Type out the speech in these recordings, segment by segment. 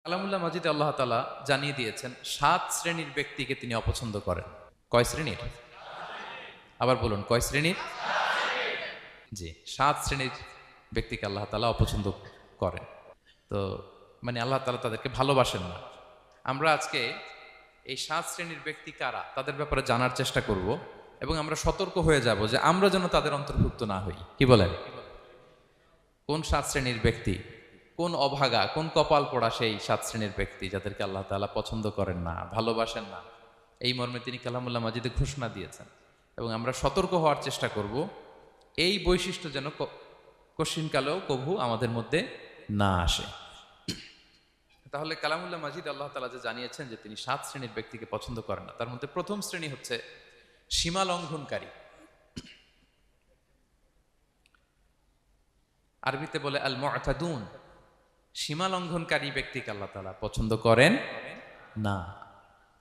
কালামুল্লাহ মাজিদে আল্লাহ তাআলা জানিয়ে দিয়েছেন ৭ শ্রেণীর ব্যক্তিকে তিনি অপছন্দ করেন। কয় শ্রেণীর? আবার বলুন, কয় শ্রেণীর? জি, ৭ শ্রেণীর ব্যক্তিকে আল্লাহ তাআলা অপছন্দ করেন। তো মানে আল্লাহ তাআলা তাদেরকে ভালোবাসেন না। আমরা আজকে এই ৭ শ্রেণীর ব্যক্তি কারা তাদের ব্যাপারে জানার চেষ্টা করব এবং আমরা সতর্ক হয়ে যাব যে আমরা যেন তাদের অন্তর্ভুক্ত না হই। কি বলেন? কোন ৭ শ্রেণীর ব্যক্তি, কোন অভাগা, কোন কপাল পোড়া সেই ৭ শ্রেণীর ব্যক্তি যাদেরকে আল্লাহ তাআলা পছন্দ করেন না, ভালোবাসেন না, এই মর্মে তিনি কালামুল্লাহ মাজিদে ঘোষণা দিয়েছেন। এবং আমরা সতর্ক হওয়ার চেষ্টা করব এই বৈশিষ্ট্য যেন কশিনকালেও কভু আমাদের মধ্যে না আসে। তাহলে কালামুল্লাহ মাজিদ আল্লাহ তাআলা যে জানিয়েছেন যে তিনি ৭ শ্রেণীর ব্যক্তিকে পছন্দ করেন না, তার মধ্যে প্রথম শ্রেণী হচ্ছে সীমা লঙ্ঘনকারী। আরবিতে বলে আল মুআতাদুন। সীমা লঙ্ঘনকারী ব্যক্তিকে আল্লাহ তাআলা পছন্দ করেন না।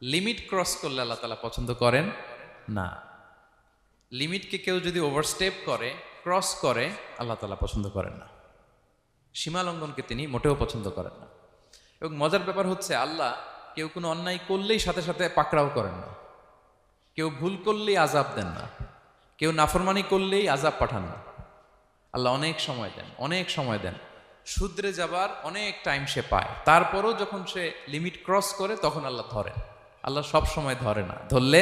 লিমিট ক্রস করলে আল্লাহ তাআলা পছন্দ করেন না। লিমিটকে কেউ যদি ওভারস্টেপ করে, ক্রস করে, আল্লাহ তাআলা পছন্দ করেন না। সীমা লঙ্ঘনকে তিনি মোটেও পছন্দ করেন না। এবং মজার ব্যাপার হচ্ছে আল্লাহ কেউ কোনো অন্যায় করলেই সাথে সাথে পাকড়াও করেন না। কেউ ভুল করলেই আযাব দেন না। কেউ নাফরমানি করলেই আযাব পাঠান না। আল্লাহ অনেক সময় দেন, অনেক সময় দেন। শুধরে যাবার অনেক টাইম সে পায়, তারপরও যখন সে লিমিট ক্রস করে তখন আল্লাহ ধরেন। আল্লাহ সব সময় ধরে না, ধরলে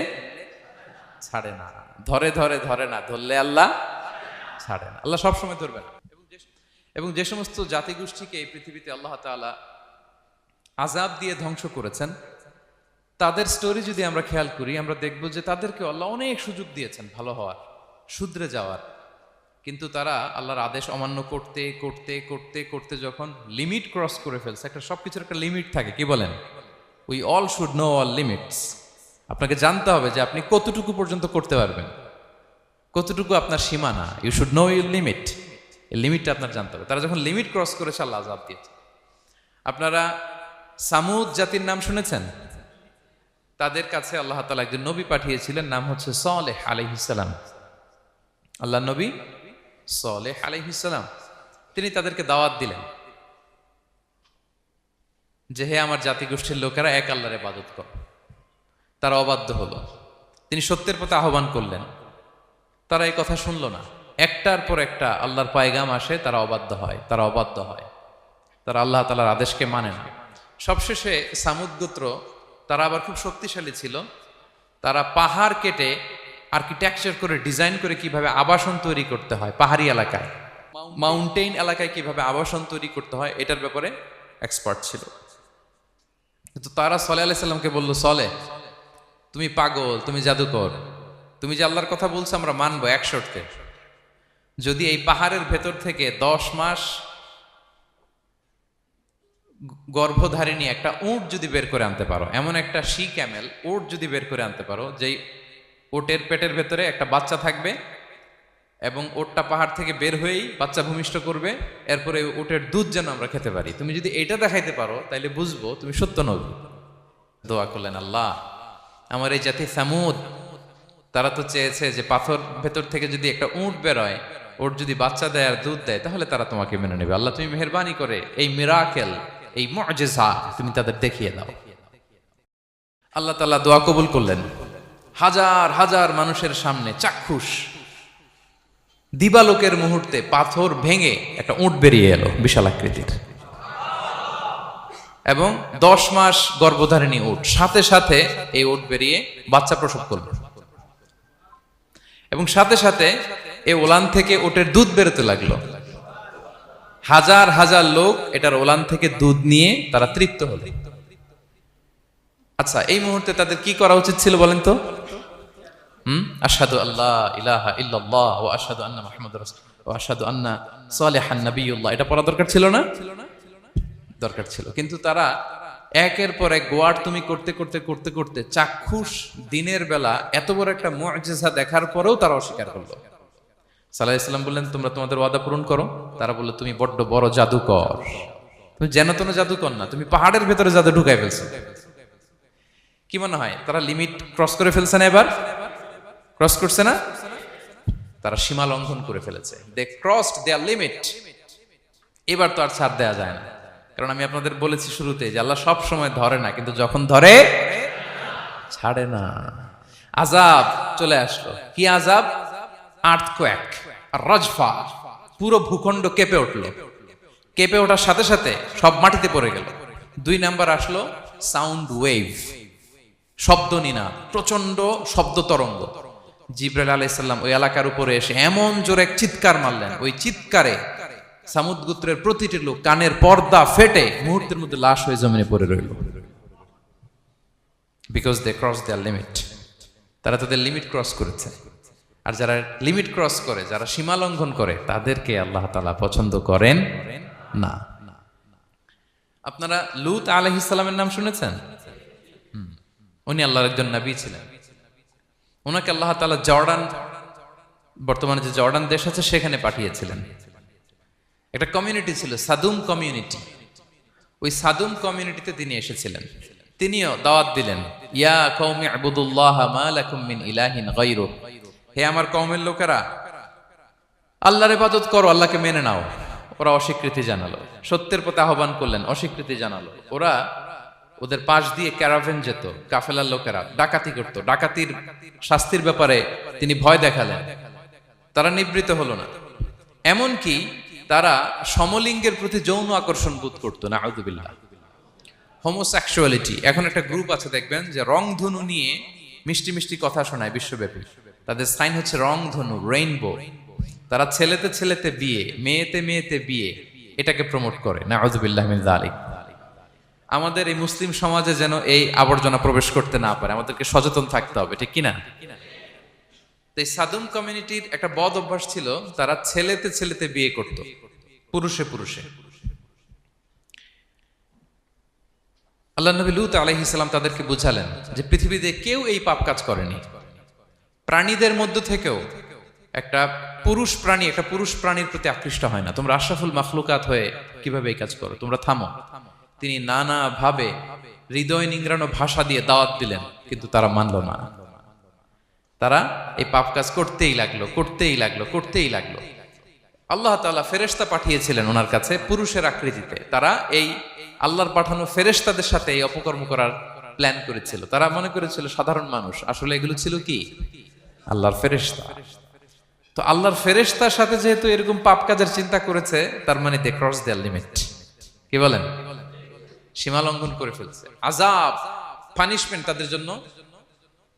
ছাড়ে না। ধরে ধরে ধরে না, ধরলে আল্লাহ ছাড়ে না। আল্লাহ সব সময় ধরবে না। এবং যে সমস্ত জাতিগোষ্ঠীকে এই পৃথিবীতে আল্লাহ তাআলা আযাব দিয়ে ধ্বংস করেছেন, তাদের স্টোরি যদি আমরা খেয়াল করি, আমরা দেখব যে তাদেরকে আল্লাহ অনেক সুযোগ দিয়েছেন ভালো হওয়ার, শুধরে যাওয়ার। কিন্তু তারা আল্লাহর আদেশ অমান্য করতে করতে করতে করতে যখন লিমিট ক্রস করে ফেলছে, একটা সবকিছুর একটা লিমিট থাকে, কি বলেন? We all should know all limits. আপনাকে জানতে হবে যে আপনি কতটুকু পর্যন্ত করতে পারবেন, কতটুকু আপনার সীমানা। You should know your limit. এই লিমিটটা আপনার জানতে হবে। তারা যখন লিমিট ক্রস করেছে আল্লাহ আযাব দিয়েছে। আপনারা সামুদ জাতির নাম শুনেছেন? তাদের কাছে আল্লাহ তাআলা একজন নবী পাঠিয়েছিলেন, নাম হচ্ছে সালেহ আলাইহিস সালাম। আল্লাহ নবী সালেহ আলাইহিস সালাম, তিনি তাদেরকে দাওয়াত দিলেন যে হে আমার জাতিগোষ্ঠীর লোকেরা, এক আল্লাহর ইবাদত করো। তারা অবাধ্য হলো। তিনি সত্যের পথে আহ্বান করলেন, তারা এই কথা শুনলো না। একটার পর একটা আল্লাহর পায়গাম আসে, তারা অবাধ্য হয়, তারা অবাধ্য হয়, তারা আল্লাহ তাআলার আদেশকে মানে না। সবশেষে সামুদ গোত্র, তারা আবার খুব শক্তিশালী ছিল। তারা পাহাড় কেটে আর্কিটেকচার করে, ডিজাইন করে কিভাবে আবাসন তৈরি করতে হয় পাহাড়ি এলাকায়, মাউন্টেইন এলাকায় কিভাবে আবাসন তৈরি করতে হয়, এটার ব্যাপারে এক্সপার্ট ছিল। কিন্তু তারা সালেহ আলাইহিস সালামকে বলল, সালেহ তুমি পাগল, তুমি জাদুকর, তুমি যে আল্লাহর কথা বলছো আমরা মানবো এক শর্তে, যদি এই পাহাড়ের ভেতর থেকে 10 মাস গর্ভধারিণী একটা উট যদি বের করে আনতে পারো, এমন একটা শি ক্যামেল উট যদি বের করে আনতে পারো, যেই ওটের পেটের ভেতরে একটা বাচ্চা থাকবে এবং ওটটা পাহাড় থেকে বের হয়েই বাচ্চা ভূমিষ্ঠ করবে, এরপরে ওটের দুধ যেন আমরা খেতে পারি, তুমি যদি এটা দেখাইতে পারো তাইলে বুঝবো তুমি সত্য নবী। দোয়া করলেন, আল্লাহ আমার এই জাতি সামুদ, তারা তো চেয়েছে যে পাথর ভেতর থেকে যদি একটা উট বেরোয়, ওট যদি বাচ্চা দেয় আর দুধ দেয়, তাহলে তারা তোমাকে মেনে নেবে। আল্লাহ তুমি মেহেরবানি করে এই মিরাকেল, এই মুআজিজা তুমি তাদের দেখিয়ে দাও। আল্লাহ তাআলা দোয়া কবুল করলেন। হাজার হাজার মানুষের সামনে চাক্ষুষ দিবালোকের মুহূর্তে পাথর ভেঙে একটা উট বেরিয়ে এলো বিশাল আকৃতির, এবং 10 মাস গর্ভধারিণী উট, সাথে সাথে এই উট বেরিয়ে বাচ্চা প্রসব করল, এবং সাথে সাথে এই ওলান থেকে উটের দুধ বেরোতে লাগলো। হাজার হাজার লোক এটার ওলান থেকে দুধ নিয়ে তারা তৃপ্ত হলো। আচ্ছা, এই মুহূর্তে তাদের কি করা উচিত ছিল বলেন তো? আশহাদু আল্লা ইলাহা ইল্লাল্লাহ ওয়া আশহাদু আন্না মুহাম্মাদুর রাসূলুল্লাহ ওয়া আশহাদু আন্না সালিহান নাবিয়্যুল্লাহ, এটা পড়া দরকার ছিল না? দরকার ছিল। কিন্তু তারা একের পর এক গোয়ার তুমি করতে করতে করতে করতে চাক্ষুষ দিনের বেলা এত বড় একটা মুআজিজা দেখার পরেও তারা অস্বীকার করলো। সাল্লাল্লাহু আলাইহি ওয়াসাল্লাম বললেন, তোমরা তোমাদের ওয়াদা পূরণ করো। তারা বলল, তুমি বড্ড বড় জাদুকর, তুমি যেন তেন জাদুকর না, তুমি পাহাড়ের ভেতরে জাদু ঢুকাই ফেলছো। কি মনে হয় তারা লিমিট ক্রস করে ফেলছে না? এবার ক্রস করছে না? তারা সীমা লঙ্ঘন করে ফেলেছে। দে ক্রসড দেয়ার লিমিট। এবার তো আর ছাড় দেয়া যায় না। কারণ আমি আপনাদের বলেছি শুরুতে যে আল্লাহ সব সময় ধরে না, কিন্তু যখন ধরে ছাড়ে না। আযাব চলে আসলো। কি আযাব? আর্থকোয়েক, রাজফা, পুরো ভূখণ্ড কেঁপে উঠলো। কেঁপে ওঠার সাথে সাথে সব মাটিতে পড়ে গেল। 2 নাম্বার আসলো সাউন্ড ওয়েভ, শব্দ নিনাদ, প্রচন্ড শব্দ তরঙ্গ। জিবরাইল আলাইহিস সালাম ওই এলাকার উপরে এসে এমন জোরে এক চিৎকার মারলেন, ওই চিৎকারে সামুদ গোত্রের প্রতিটি লোক কানের পর্দা ফেটে মুহূর্তের মধ্যে লাশ হয়ে জমিনে পড়ে রইল। Because they cross their limit. তারা তাদের লিমিট ক্রস করেছে। আর যারা লিমিট ক্রস করে, যারা সীমা লঙ্ঘন করে, তাদেরকে আল্লাহ তাআলা পছন্দ করেন না। আপনারা লূত আলাইহিস সালামের নাম শুনেছেন? উনি আল্লাহর একজন নবী ছিলেন। ওনাকে আল্লাহ তাআলা জর্ডান, বর্তমানে যে জর্ডান দেশ আছে সেখানে পাঠিয়েছিলেন। একটা কমিউনিটি ছিল সাদুম কমিউনিটি। ওই সাদুম কমিউনিটিতে তিনি এসেছিলেন। তিনিও দাওয়াত দিলেন, ইয়া কওমি ইবুদুল্লাহ মা লাকুম মিন ইলাহিন গায়রু। হে আমার কওমের লোকেরা, আল্লাহর ইবাদত করো, আল্লাহকে মেনে নাও। ওরা অস্বীকৃতি জানালো। সত্যের পথে আহ্বান করলেন, অস্বীকৃতি জানালো। ওদের পাশ দিয়ে ক্যারাভেন যেত, কাফেলার লোকেরা ডাকাতি করত। ডাকাতির শাস্তির ব্যাপারে তিনি ভয় দেখালেন। তারা নিবৃত হলো না। এমনকি তারা সমলিঙ্গের প্রতি যৌন আকর্ষণ বোধ করতো। নাউযুবিল্লাহ। হোমোসেক্সুয়ালিটি। এখন একটা গ্রুপ আছে দেখবেন যে রংধনু নিয়ে মিষ্টি মিষ্টি কথা শোনায় বিশ্বব্যাপী। তাদের সাইন হচ্ছে রংধনু, রেইনবো। তারা ছেলেতে ছেলেতে বিয়ে, মেয়েতে মেয়েতে বিয়ে, এটাকে প্রমোট করে। নাউযুবিল্লাহ মিন যালিক। আমাদের এই মুসলিম সমাজে যেন এই আবর্জনা প্রবেশ করতে না পারে, আমাদেরকে সচেতন থাকতে হবে, ঠিক কিনা? এই সাদুম কমিউনিটির একটা বদ অভ্যাস ছিল, তারা ছেলেতে ছেলেতে বিয়ে করত, পুরুষে পুরুষে। আল্লাহ নবী লূত আলাইহিস সালাম তাদেরকে বুঝালেন যে পৃথিবীতে কেউ এই পাপ কাজ করেনি। প্রাণীদের মধ্য থেকেও একটা পুরুষ প্রাণীর প্রতি আকৃষ্ট হয় না। তোমরা আশরাফুল মাখলুকাত হয়ে কিভাবে এই কাজ করো? তোমরা থামো। তিনি নানা ভাবে হৃদয় নিংড়ানো ভাষা দিয়ে দাওয়াত দিলেন, কিন্তু তারা মানল না। তারা এই পাপ কাজ করতেই লাগলো। আল্লাহ তাআলা ফেরেশতা পাঠিয়েছিলেন ওনার কাছে পুরুষের আকৃতিতে। তারা এই আল্লাহর পাঠানো ফেরেশতাদের সাথে এই অপকর্ম করার প্ল্যান করেছিল। তারা মনে করেছিল সাধারণ মানুষ, আসলে এগুলো ছিল কি? আল্লাহর ফেরেশতা। তো আল্লাহর ফেরেশতার সাথে যেহেতু এরকম পাপ কাজের চিন্তা করেছে, তার মানে দে ক্রস দেয়ার লিমিট। কি বলেন? সীমা লঙ্ঘন করে ফেলছে। আযাব, পানিশমেন্ট তাদের জন্য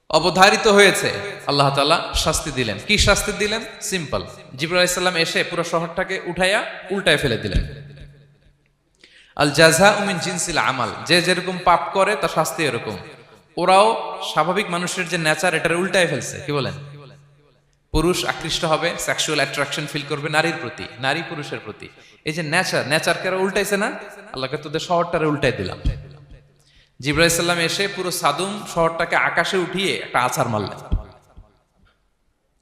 অবধারিত হয়েছে। আল্লাহ তাআলা শাস্তি দিলেন। কি শাস্তি দিলেন? সিম্পল। জিবরাইল আলাইহিস সালাম এসে পুরো শহরটাকে উল্টায় ফেলে দিলেন। আল জাযাউ মিন জিনসিল আমাল। যে যেরকম পাপ করে তার শাস্তি এরকম। ওরাও স্বাভাবিক মানুষের যে নেচার, এটার উল্টায় ফেলছে। কি বলেন? পুরুষ আকৃষ্ট হবে, সেক্সুয়াল অ্যাট্রাকশন ফিল করবে নারীর প্রতি, নারী পুরুষের প্রতি। এই যে নেচারকে উল্টাইছে না, আল্লাহকে তোদের শহরটারে উল্টাই দিলাম। জিবরাইল আলাইহিস সালাম এসে পুরো সাদুম শহরটাকে আকাশে উঠিয়ে একটা আছাড় মারলেন,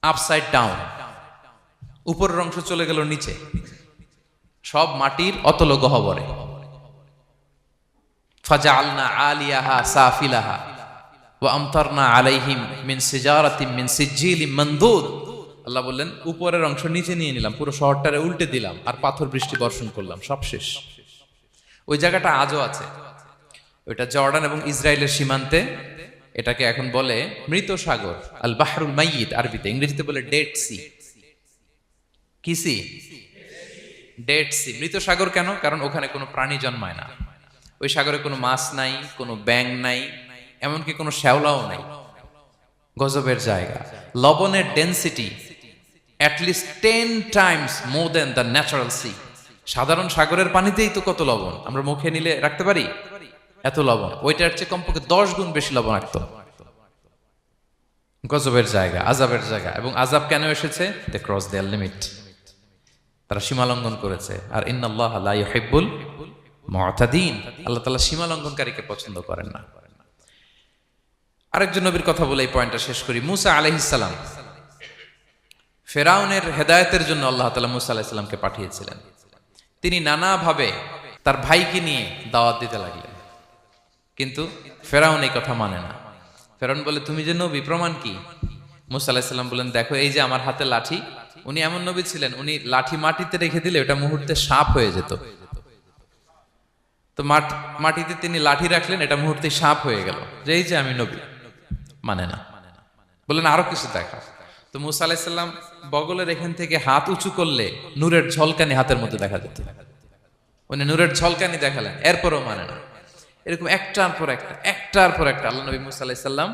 আপসাইড ডাউন। উপরের অংশ চলে গেল নিচে, সব মাটির অতল গহ্বরে। ফাজআলনা আলিয়াহা সাফিলাহা ওয়া আমতারনা আলাইহিম মিন সিজারাতিন মিন সিজিলিম মানদুদ। আল্লাহ বললেন, উপরের অংশ নিচে নিয়ে নিলাম, পুরো শহরটারে উল্টে দিলাম, আর পাথর বৃষ্টি বর্ষণ করলাম, সব শেষ। ওই জায়গাটা আজও আছে। ওইটা জর্ডান এবং ইসরায়েলের সীমান্তে। এটাকে এখন বলে মৃত সাগর, আল বাহরুল মাইয়িত আরবিতে। ইংরেজিতে বলে ডেড সি। কি সি? Dead Sea. মৃত সাগর কেন? কারণ ওখানে কোনো প্রাণী জন্মায় না। ওই সাগরে কোনো মাছ নাই, কোনো ব্যাঙ নাই, এমনকি কোনো শ্যাওলাও নাই। গজবের জায়গা। লবণের density at least 10 times more than the natural sea. সাধারণ সাগরের পানিতেই তো কত লবণ, আমরা মুখে নিলে রাখতে পারি এত লবণ। ওইটার চেয়ে কমপক্ষে 10 গুণ বেশি লবণাক্ত। গজবের জায়গা, আযাবের জায়গা। এবং আযাব কেন এসেছে? They cross their limit. তারা সীমা লঙ্ঘন করেছে। আর ইন্নাল্লাহা লা ইউহিব্বুল মুতাদিন। আল্লাহ তাআলা সীমা লঙ্ঘনকারীকে পছন্দ করেন না। আরেকজন নবীর কথা বলে এই পয়েন্টটা শেষ করি। মুসা আলাইহিস সালাম, ফেরাউনের হেদায়েতের জন্য আল্লাহ তাআলা মুসা আলাইহিস সালামকে পাঠিয়েছিলেন। তিনি নানাভাবে তার ভাইকে নিয়ে দাওয়াত দিতে লাগলেন, কিন্তু ফেরাউন এই কথা মানে না। ফেরাউন বলে, তুমি যে নবী, প্রমাণ কি? মুসা আলাইহিস সালাম বলেন, দেখো এই যে আমার হাতে লাঠি। উনি এমন নবী ছিলেন, উনি লাঠি মাটিতে রেখে দিলে ওটা মুহূর্তে সাপ হয়ে যেত। তো মাটিতে তিনি লাঠি রাখলেন, এটা মুহূর্তে সাপ হয়ে গেল, যে এই যে আমি নবী। মানে না, বললেন আরো কিছু দেখা। তো মুসা আলাইহিস সালাম বগলের এখান থেকে হাত উঁচু করলে নূরের ঝলকানি হাতের মধ্যে দেখা যেত, উনি নূরের ঝলকানি দেখালেন, এরপরও মানে না। এরকম একটার পর একটা আল্লাহ নবী মুসা আলাইহিস সালাম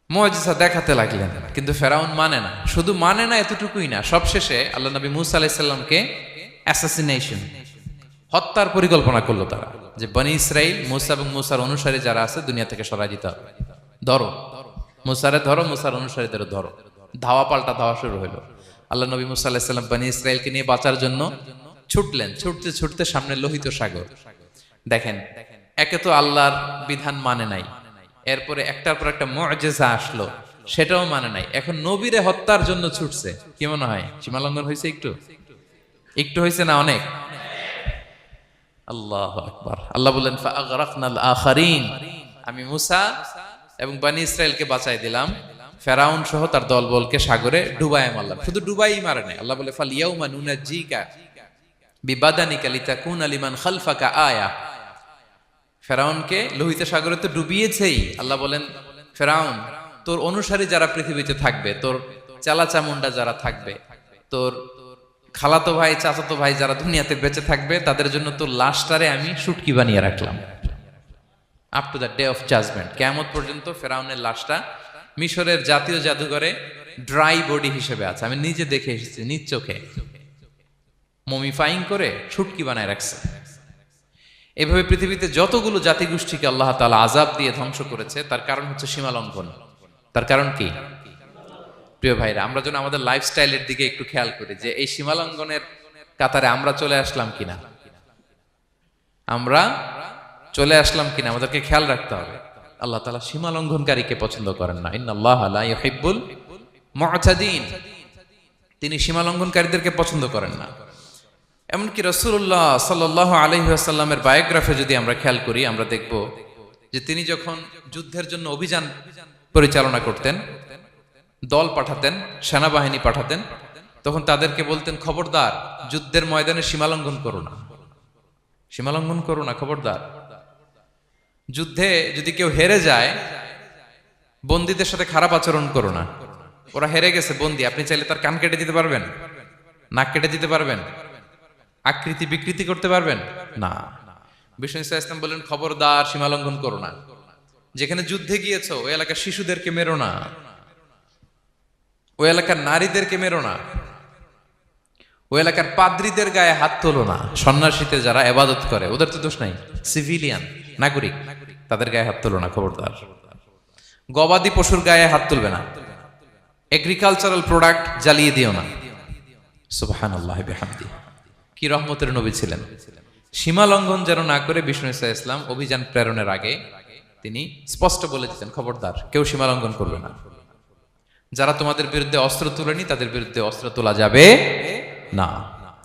মুআজিজা দেখাতে লাগলেন, কিন্তু ফেরাউন মানে না। শুধু মানে না এতটুকুই না, সবশেষে আল্লাহ নবী মুসা আলাইহিস সালামকে অ্যাসাসিনেশন, হত্যার পরিকল্পনা করলো তারা, যে বনি ইসরাইল মুসা এবং মুসার অনুসারী যারা আছে দুনিয়া থেকে সরাই দিতে হবে, ধরো মুসারে ধরো, মুসার অনুসারীদের ধরো। ধাওয়া পাল্টা ধাওয়া শুরু হলো। আল্লাহ নবী মুসা আলাইহিস সালাম বনি ইসরাইলকে নিয়ে বাঁচার জন্য ছুটলেন, ছুটতে ছুটতে সামনে লোহিত সাগর। দেখেন, একে তো আল্লাহর বিধান মানে নাই, এরপরে একটার পর একটা মুআজিজা আসলো, সেটাও মানে নাই, এখন নবীরে হত্যার জন্য ছুটছে। কি মনে হয় সীমালঙ্ঘন হয়েছে? একটু হয়েছে না অনেক? আল্লাহু আকবার। আল্লাহ বলেন ফাআগরাকনাল আখারিন, আমি মুসা এবং বনি ইসরাইলকে বাঁচাই দিলাম, ফেরাউন সহ তার দলবলকে সাগরে ডুবায় মারলাম। শুধু ডুবাই মারে নাই, আল্লাহ বলে ফাল ইয়াউমা নুনাজ্জিকা বিবাদানিকা লিতাকুনা লিমান খালফাকা আয়া। ফেরাউনকে লোহিত সাগরে তো ডুবিয়েছেই, আল্লাহ বলেন ফেরাউন তোর অনুসারী যারা পৃথিবীতে থাকবে, তোর চালা চামুন্ডা যারা থাকবে, তোর খালাতো ভাই চাচাতো ভাই যারা দুনিয়াতে বেঁচে থাকবে, তাদের জন্য তোর লাশটারে আমি শুটকি বানিয়ে রাখলাম। Up to the day of judgment, কিয়ামত পর্যন্ত ফেরাউনের লাশটা মিশরের জাতীয় জাদুঘরে ড্রাই বডি হিসেবে আছে। আমি নিজে দেখে এসেছি নিজ চোখে, মমিফাইং করে শুটকি বানায় রাখছে। এভাবে পৃথিবীতে যতগুলো জাতিগোষ্ঠীকে আল্লাহ তাআলা আযাব দিয়ে ধ্বংস করেছে, তার কারণ হচ্ছে সীমা লঙ্ঘন। তার কারণ কি? প্রিয় ভাইরা, আমরা যেন আমাদের লাইফস্টাইলের দিকে একটু খেয়াল করি, যে এই সীমা লঙ্ঘনের কাতারে আমরা চলে আসলাম কিনা, আমাদেরকে খেয়াল রাখতে হবে। আল্লাহ তাআলা সীমা লঙ্ঘনকারীকে পছন্দ করেন না। ইন্নাল্লাহা লা ইউহিব্বুল মুআতাদিন, তিনি সীমা লঙ্ঘনকারীদেরকে পছন্দ করেন না। এমনকি রাসূলুল্লাহ সাল্লাল্লাহু আলাইহি ওয়াসাল্লামের বায়োগ্রাফি যদি আমরা খেয়াল করি, আমরা দেখব যে তিনি যখন যুদ্ধের জন্য অভিযান পরিচালনা করতেন, দল পাঠাতেন, সেনাবাহিনী পাঠাতেন, তখন তাদেরকে বলতেন খবরদার যুদ্ধের ময়দানে সীমালঙ্ঘন করো না, খবরদার। যুদ্ধে যদি কেউ হেরে যায়, বন্দীদের সাথে খারাপ আচরণ করো না। ওরা হেরে গেছে বন্দী, আপনি চাইলে তার কান কেটে দিতে পারবেন, নাক কেটে দিতে পারবেন, আকৃতি বিকৃতি করতে পারবেন না। বিষ্ণু ইসলাম বললেন খবরদার সীমালঙ্ঘন করো না। যেখানে যুদ্ধে গিয়েছো ওই এলাকার শিশুদেরকে মেরো না, ওই এলাকার নারীদেরকে মেরো না, ওই এলাকার পাদ্রীদের গায়ে হাত তোলো না। সন্ন্যাসীতে যারা ইবাদত করে ওদের তো দোষ নাই, সিভিলিয়ান নাগরিক, তাদের গায়ে হাত তোলো না, খবরদার। গবাদি পশুর গায়ে হাত তুলবে না, এগ্রিকালচারাল প্রোডাক্ট জ্বালিয়ে দিও না। সুবহানাল্লাহি বিহামদি, কি রহমতের নবী ছিলেন। সীমা লঙ্ঘন যেন না করে বিষ্ণু ইসলাম অভিযান প্রেরণের আগে তিনি স্পষ্ট বলে দিতেন খবরদার কেউ সীমা লঙ্ঘন করবে না। যারা তোমাদের বিরুদ্ধে অস্ত্র তুলেনি তাদের বিরুদ্ধে অস্ত্র তোলা যাবে না,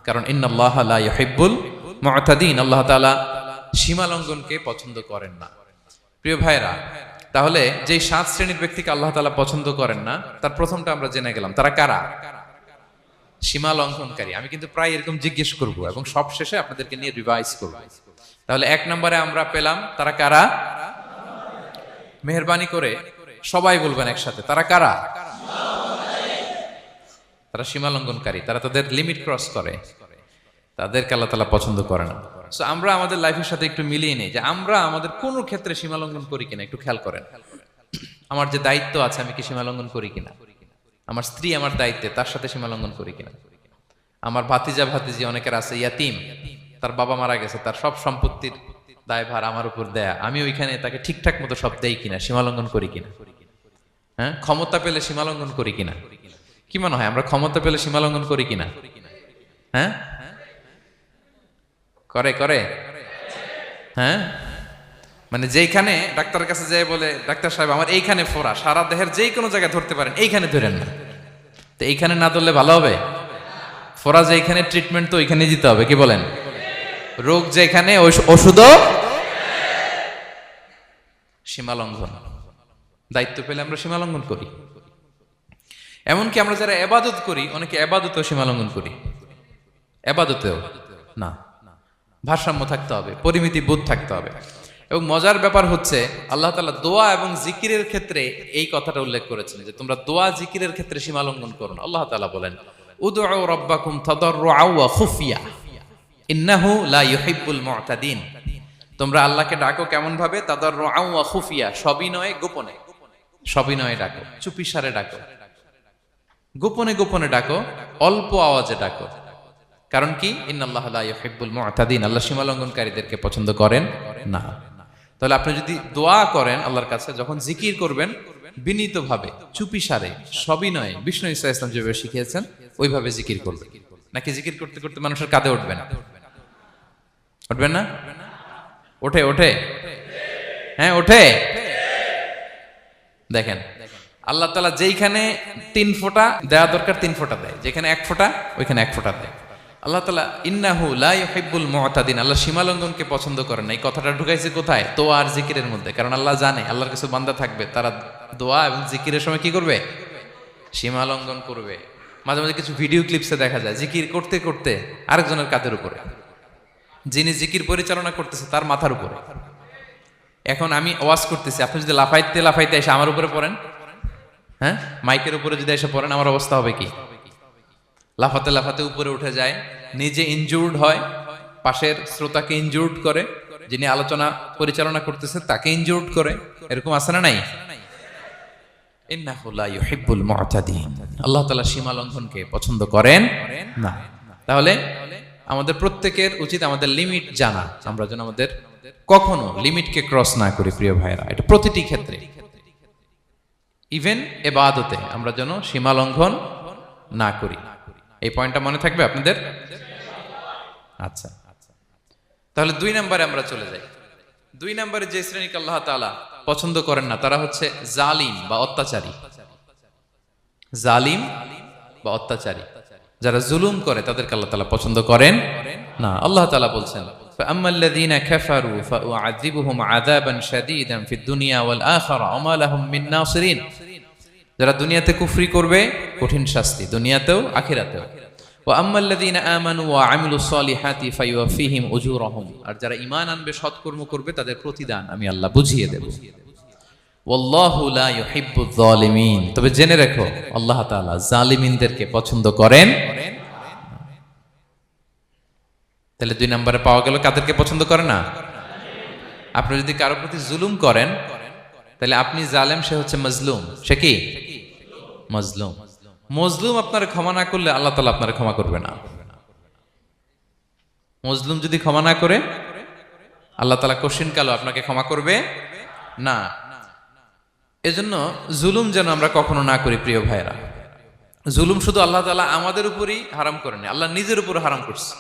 কারণ ইন্নাল্লাহা লা ইউহিব্বুল মুআতাদিন, আল্লাহ তাআলা সীমা লঙ্ঘনকে পছন্দ করেন না। প্রিয় ভাইরা, তাহলে যে 7 শ্রেণীর ব্যক্তিকে আল্লাহ তাআলা পছন্দ করেন না, তার প্রথমটা আমরা জেনে গেলাম, তারা কারা? সীমা লঙ্ঘনকারী। আমি কিন্তু প্রায় এরকম জিজ্ঞেস করব এবং সব শেষে আপনাদেরকে নিয়ে রিভাইজ করব। তাহলে 1 নম্বরে আমরা পেলাম তারা কারা? মেহেরবানি করে সবাই বলবেন একসাথে, তারা কারা? তারা সীমা লঙ্ঘনকারী, তারা তাদের লিমিট ক্রস করে, তাদেরকে আল্লাহ তাআলা পছন্দ করে না। সো আমরা আমাদের লাইফের সাথে একটু মিলিয়ে নিই যে আমরা আমাদের কোন ক্ষেত্রে সীমা লঙ্ঘন করি কিনা একটু খেয়াল করেন। আমার যে দায়িত্ব আছে আমি কি সীমা লঙ্ঘন করি কিনা? আমার স্ত্রী আমার দায়িত্বে, তার সাথে সীমা লঙ্ঘন করি কিনা? আমার ভাতিজি অনেকের আছে ইয়াতিম, তার বাবা মারা গেছে, তার সব সম্পত্তির দায়ভার আমার উপর দেয়া, আমি ওইখানে তাকে ঠিকঠাক মতো সব দেই কিনা, সীমা লঙ্ঘন করি কিনা? হ্যাঁ, ক্ষমতা পেলে সীমা লঙ্ঘন করি কিনা? কি মনে হয় আমরা ক্ষমতা পেলে সীমা লঙ্ঘন করি কিনা? হ্যাঁ, করে হ্যাঁ, মানে যেইখানে ডাক্তারের কাছে যাই বলে ডাক্তার সাহেব আমার এইখানে ফোড়া, সারা দেহের যেই কোনো জায়গায় ধরতে পারেন, এইখানে ধরেন না, তো এইখানে না ধরলে ভালো হবে? ফোড়া যেখানে, ট্রিটমেন্ট তো ওইখানে দিতে হবে, কি বলেন? রোগ যেখানে ওষুধও। সীমা লঙ্ঘন, দায়িত্ব পেলে আমরা সীমা লঙ্ঘন করি। এমনকি আমরা যারা ইবাদত করি, অনেকে ইবাদতেও সীমা লঙ্ঘন করি, ইবাদতেও না। ভারসাম্য থাকতে হবে, পরিমিতি বোধ থাকতে হবে। এবং মজার ব্যাপার হচ্ছে আল্লাহ তাআলা দোয়া এবং জিকিরের ক্ষেত্রে এই কথাটা উল্লেখ করেছেন যে তোমরা দোয়া জিকিরের ক্ষেত্রে সীমা লঙ্ঘন করো না। আল্লাহ তাআলা বলেন উদউ রাব্বাকুম তাদাররুআ ওয়া খুফিয়া ইন্নাহু লা ইউহিব্বুল মু'তাদিন। তোমরা আল্লাহকে ডাকো কেমন ভাবে? তাদাররুআ ওয়া খুফিয়া, সবিনয়ে গোপনে। সবিনয়ে ডাকো, চুপিসারে ডাকো, গোপনে গোপনে ডাকো, অল্প আওয়াজে ডাকো। কারণ কি? ইন্নাল্লাহা লা ইউহিব্বুল মু'তাদিন, আল্লাহ সীমা লঙ্ঘনকারীদেরকে পছন্দ করেন না। তাহলে আপনি যদি দোয়া করেন আল্লাহর কাছে, যখন জিকির করবেন বিনীতভাবে, চুপিসারে, সবিনয়ে, বিষ্ণু ঈসা ইসলাম যেভাবে শিখিয়েছেন ওইভাবে জিকির করবেন। নাকি জিকির করতে করতে মানুষের কাঁধে উঠবে না? উঠবেন না? ওঠে ওঠে, হ্যাঁ ওঠে। দেখেন আল্লাহ তাআলা যেইখানে 3 ফোঁটা দেওয়া দরকার 3 ফোঁটা দেয়, যেখানে 1 ফোঁটা ওইখানে 1 ফোঁটা দেয়। আল্লাহ তাআলা ইন্নাহু লা ইউহিব্বুল মু'তাদিন, আল্লাহ সীমা লঙ্ঘনকে পছন্দ করেন না। এই কথাটা ঢুকাইছে কোথায়? দোয়া আর জিকিরের মধ্যে। কারণ আল্লাহ জানে আল্লাহর কিছু বান্দা থাকবে তারা দোয়া এবং জিকিরের সময় কি করবে? সীমা লঙ্ঘন করবে। মাঝে মাঝে কিছু ভিডিও ক্লিপসে দেখা যায় জিকির করতে করতে আরেকজনের কাঁধের উপরে, যিনি জিকির পরিচালনা করতেছে তার মাথার উপরে। এখন আমি ওয়াজ করতেছি, আপনি যদি লাফাইতে লাফাইতে এসে আমার উপরে পড়েন, হ্যাঁ মাইকের উপরে যদি এসে পড়েন, আমার অবস্থা হবে কি? লাফাতে লাফাতে উপরে উঠে যায়, নিজে ইনজুর্ড হয়, পাশের শ্রোতাকে ইনজুর্ড করে, যিনি আলোচনা পরিচালনা করতেছে তাকে ইনজুর্ড করে। এরকম আছে না নাই? ইন্নাহু লা ইউহিব্বুল মু'তাদিন, আল্লাহ তাআলা সীমা লঙ্ঘনকে পছন্দ করেন না। তাহলে আমাদের প্রত্যেকের উচিত আমাদের লিমিট জানা, আমরা যেন আমাদের কখনো লিমিটকে ক্রস না করি। প্রিয় ভাইরা, এটা প্রতিটি ক্ষেত্রে, ইভেন ইবাদতে আমরা যেন সীমা লঙ্ঘন না করি। এই পয়েন্টটা মনে থাকবে আপনাদের? আচ্ছা, তাহলে 2 নম্বরে আমরা চলে যাই। 2 নম্বরে যে শ্রেণীকে আল্লাহ তাআলা পছন্দ করেন না তারা হচ্ছে জালিম বা অত্যাচারী। জালিম বা অত্যাচারী, যারা জুলুম করে তাদেরকে আল্লাহ তাআলা পছন্দ করেন না। আল্লাহ তাআলা বলছেন ফাআম্মাল্লাযীনা কাফারু ফাউআযিবুহুম আযাবান শাদীদান ফিদ দুনিয়া ওয়াল আখিরা ওয়া মা লাহুম মিন নাসিরিন। যারা দুনিয়াতে কুফরি করবে কঠিন শাস্তি দুনিয়াতেও আখিরাতেও। ওয়া আম্মাল্লাযীনা আমানু ওয়া আমিলুস সলিহাতি ফায়ুওয়াফিহিম উজুরাহুম, আর যারা ঈমান আনবে সৎকর্ম করবে তাদের প্রতিদান আমি আল্লাহ বুঝিয়ে দেব। ওয়াল্লাহু লা ইউহিব্বুয যালিমিন, তবে জেনে রাখো আল্লাহ তাআলা জালিমিনদেরকে পছন্দ করেন। তাহলে 2 নম্বরে পাওয়া গেল কাদেরকে পছন্দ করে না? আপনি যদি কারো প্রতি জুলুম করেন তাহলে আপনি জালেম, সে হচ্ছে মাজলুম। সে কি? মাজলুম। মজলুম আপনার ক্ষমা না করলে আল্লাহ তাআলা আপনার ক্ষমা করবে না। মজলুম যদি ক্ষমা না করে আল্লাহ তাআলা কঠিন কালো আপনাকে ক্ষমা করবে না। এজন্য জুলুম যেন আমরা কখনো না করি। প্রিয় ভাইরা, জুলুম শুধু আল্লাহ তাআলা আমাদের উপরই হারাম করেনি, আল্লাহ নিজের উপর হারাম করছে।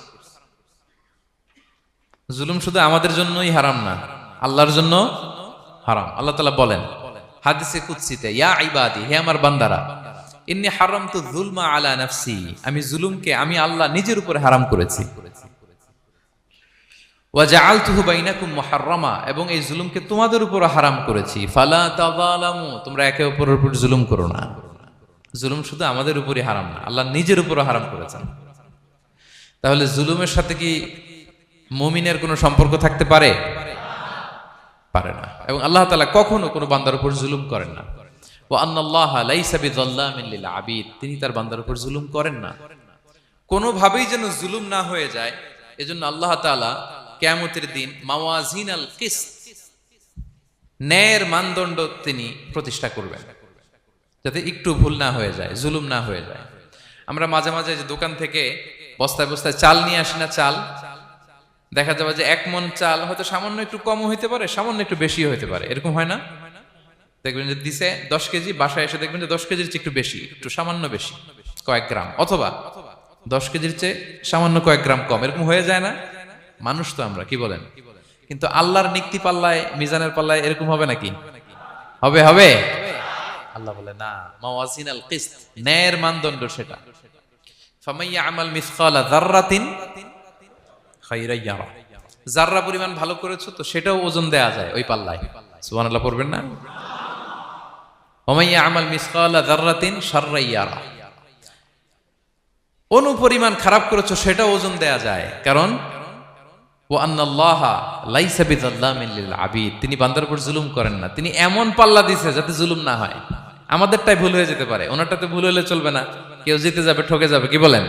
জুলুম শুধু আমাদের জন্যই হারাম না, আল্লাহর জন্য হারাম। আল্লাহ তাআলা বলেন হাদিসে কুদসিতে, ইয়া ইবাদি, হে আমার বান্দারা, ইন্নী হারামতু যুলমা আলা নাফসি, আমি জুলুমকে আমি আল্লাহ নিজের উপরে হারাম করেছি। ওয়া জাআলতুহু বাইনাকুম মুহাররামা, এবং এই জুলুমকে তোমাদের উপর হারাম করেছি। ফালা তাযালামু, তোমরা একে অপরের উপর জুলুম করো না। জুলুম শুধু আমাদের উপরই হারাম না, আল্লাহ নিজের উপর হারাম করেছেন। তাহলে জুলুমের সাথে কি মুমিনের কোনো সম্পর্ক থাকতে পারে? পারে না। এবং আল্লাহ তাআলা কখনো কোনো বান্দার উপর জুলুম করেন না। ওয়া আন্নাল্লাহা লাইসা বিযাল্লামিন লিল আবিদ, তিনি তার বান্দার উপর জুলুম করেন না। কোনোভাবেই যেন জুলুম না হয়ে যায়, এজন্য আল্লাহ তাআলা কিয়ামতের দিন মাওয়াজিনাল কিসত, ন্যায়ের মানদণ্ড তিনি প্রতিষ্ঠা করবেন, যাতে একটু ভুল না হয়ে যায়, জুলুম না হয়ে যায়। আমরা মাঝে মাঝে যে দোকান থেকে বস্তায় বস্তায় চাল নিয়ে আসি না, চাল দেখা যাবে যে 1 মণ চাল হয়তো সামান্য একটু কমও হইতে পারে, সামান্য একটু বেশিও হইতে পারে। এরকম হয় না? দেখবেন যে দিছে 10 কেজি, বাসায় এসে দেখবেন যে 10 কেজির চেয়ে একটু বেশি, একটু সামান্য বেশি কয়েক গ্রাম, অথবা 10 কেজির চেয়ে সামান্য কয়েক গ্রাম কম। এরকম হয়ে যায় না? মানুষ তো আমরা, কি বলেন? কিন্তু আল্লাহর নিক্তি পাল্লায়, মিজানের পাল্লায় এরকম হবে নাকি? হবে হবে? আল্লাহ বলে না, মাওয়াজিনাল কিসত, ন্যায়ের মানদণ্ড সেটা। ফামাইয়া আমাল মিসকালা যাররাতিন খায়রান ইয়ারা, যাররা পরিমাণ ভালো করেছো তো সেটাও ওজন দেয়া যায় ওই পাল্লায়। সুবহানাল্লাহ পড়বেন না? ওমাইয়া আমাল মিসকালা যাররাতিন শাররান ইয়ারা, অনুপরিমাণ খারাপ করেছো সেটাও ওজন দেয়া যায়। কারণ ওয়া আন্নাল্লাহা লাইসা বিযাল্লামিন লিল আবিদ, তিনি বান্দার উপর জুলুম করেন না। তিনি এমন পাল্লা দিয়েছে যাতে জুলুম না হয়। আমাদেরটাই ভুল হয়ে যেতে পারে, ওনারটাতে ভুল হলে চলবে না, কেউ জিতে যাবে, ঠকে যাবে। কি বলেন?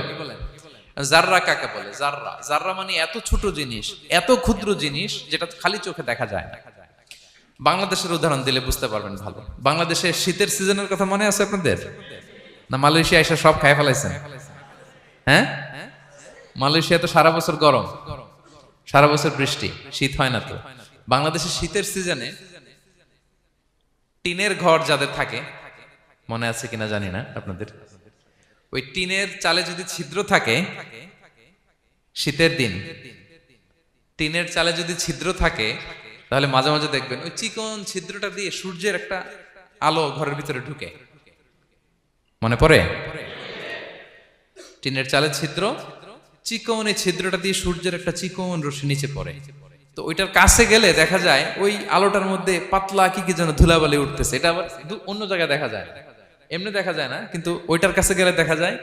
জাররা কাকে বলে? জাররা, জাররা মানে এত ছোট জিনিস, এত ক্ষুদ্র জিনিস যেটা খালি চোখে দেখা যায় না। বাংলাদেশের উদাহরণ দিলে বুঝতে পারবেন ভালো। বাংলাদেশে শীতের সিজনের কথা মনে আছে আপনাদের? না মালয়েশিয়া এসে সব খাই ফেলাইছেন? হ্যাঁ, মালয়েশিয়া তো সারা বছর গরম, সারা বছর বৃষ্টি, শীত হয় না। তো বাংলাদেশের শীতের সিজনে টিনের ঘর যাদের থাকে, মনে আছে কিনা জানি না আপনাদের, ওই টিনের চালে যদি ছিদ্র থাকে, শীতের দিন টিনের চালে যদি ছিদ্র থাকে, তাহলে মাঝে মাঝে দেখবেন ওই চিকন ছিদ্রটা দিয়ে সূর্যের একটা আলো ঘরের ভিতরে ঢুকে। মনে পড়ে? টিনের চালে ছিদ্র, চিকন এই ছিদ্রটা দিয়ে সূর্যের একটা চিকন রশ্মি নিচে পড়ে। তো ওইটার কাছে গেলে দেখা যায় ওই আলোটার মধ্যে পাতলা কি কি যেন ধুলাবালি উঠতেছে। এটা আবার অন্য জায়গায় দেখা যায় না, এমনি দেখা যায় না, কিন্তু ওইটার কাছে গেলে দেখা যায়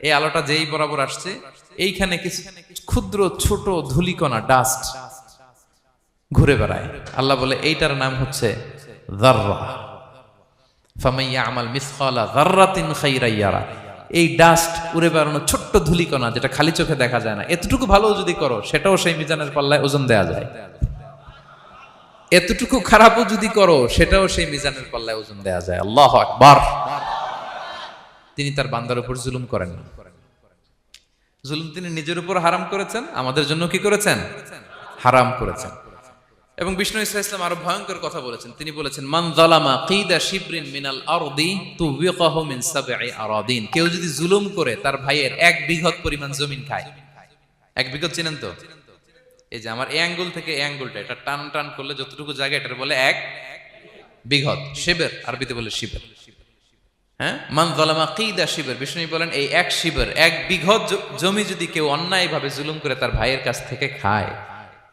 এই আলোটা যেই বরাবর আসছে, এইখানে কিছু ক্ষুদ্র ছোট ধুলিকণা, ডাস্ট ঘুরে বেড়ায়। আল্লাহ বলে এইটার নাম হচ্ছে যাররা। ফামান ইয়ামাল মিসকালা যাররাতিন খাইরান ইয়ারা। এই ডাস্ট উড়ে বেড়ানো ছোট্ট ধুলিকণা যেটা খালি চোখে দেখা যায় না, এতটুকু ভালো যদি করো সেটাও সেই মিজানের পাল্লায় ওজন দেয়া যায়। এতটুকু খারাপও যদি করো সেটাও সেই মিজানের পাল্লায় ওজন দেয়া যায়। আল্লাহু আকবার। তিনি তার বান্দার উপর জুলুম করেন না। জুলুম তিনি নিজের উপর হারাম করেছেন, আমাদের জন্য কি করেছেন? হারাম করেছেন। এবং বিষ্ণু ঈসা ইসলাম আরো ভয়ঙ্কর কথা বলেছেন। তিনি বলেছেন, মান যালামা কিদা শিবরিন মিনাল আরদি তুবিকাহু মিন সাবঈ আরাদিন। কেউ যদি জুলুম করে তার ভাইয়ের 1 বিঘত পরিমাণ জমিন খায়। 1 বিঘত চিনেন তো? এই যে আমার এই আঙ্গুল থেকে এই আঙ্গুলটা, এটা টান টান করলে যতটুকু জায়গা, এটার বলে 1 বিঘত। শিবের আরবিতে বলে শিবের। হ্যাঁ, মান যালামা কিদা শিবর, বিষ্ণু বলেন এই 1 শিবর, 1 বিঘত জমি যদি কেউ অন্যায়ভাবে জুলুম করে তার ভাইয়ের কাছ থেকে খায়,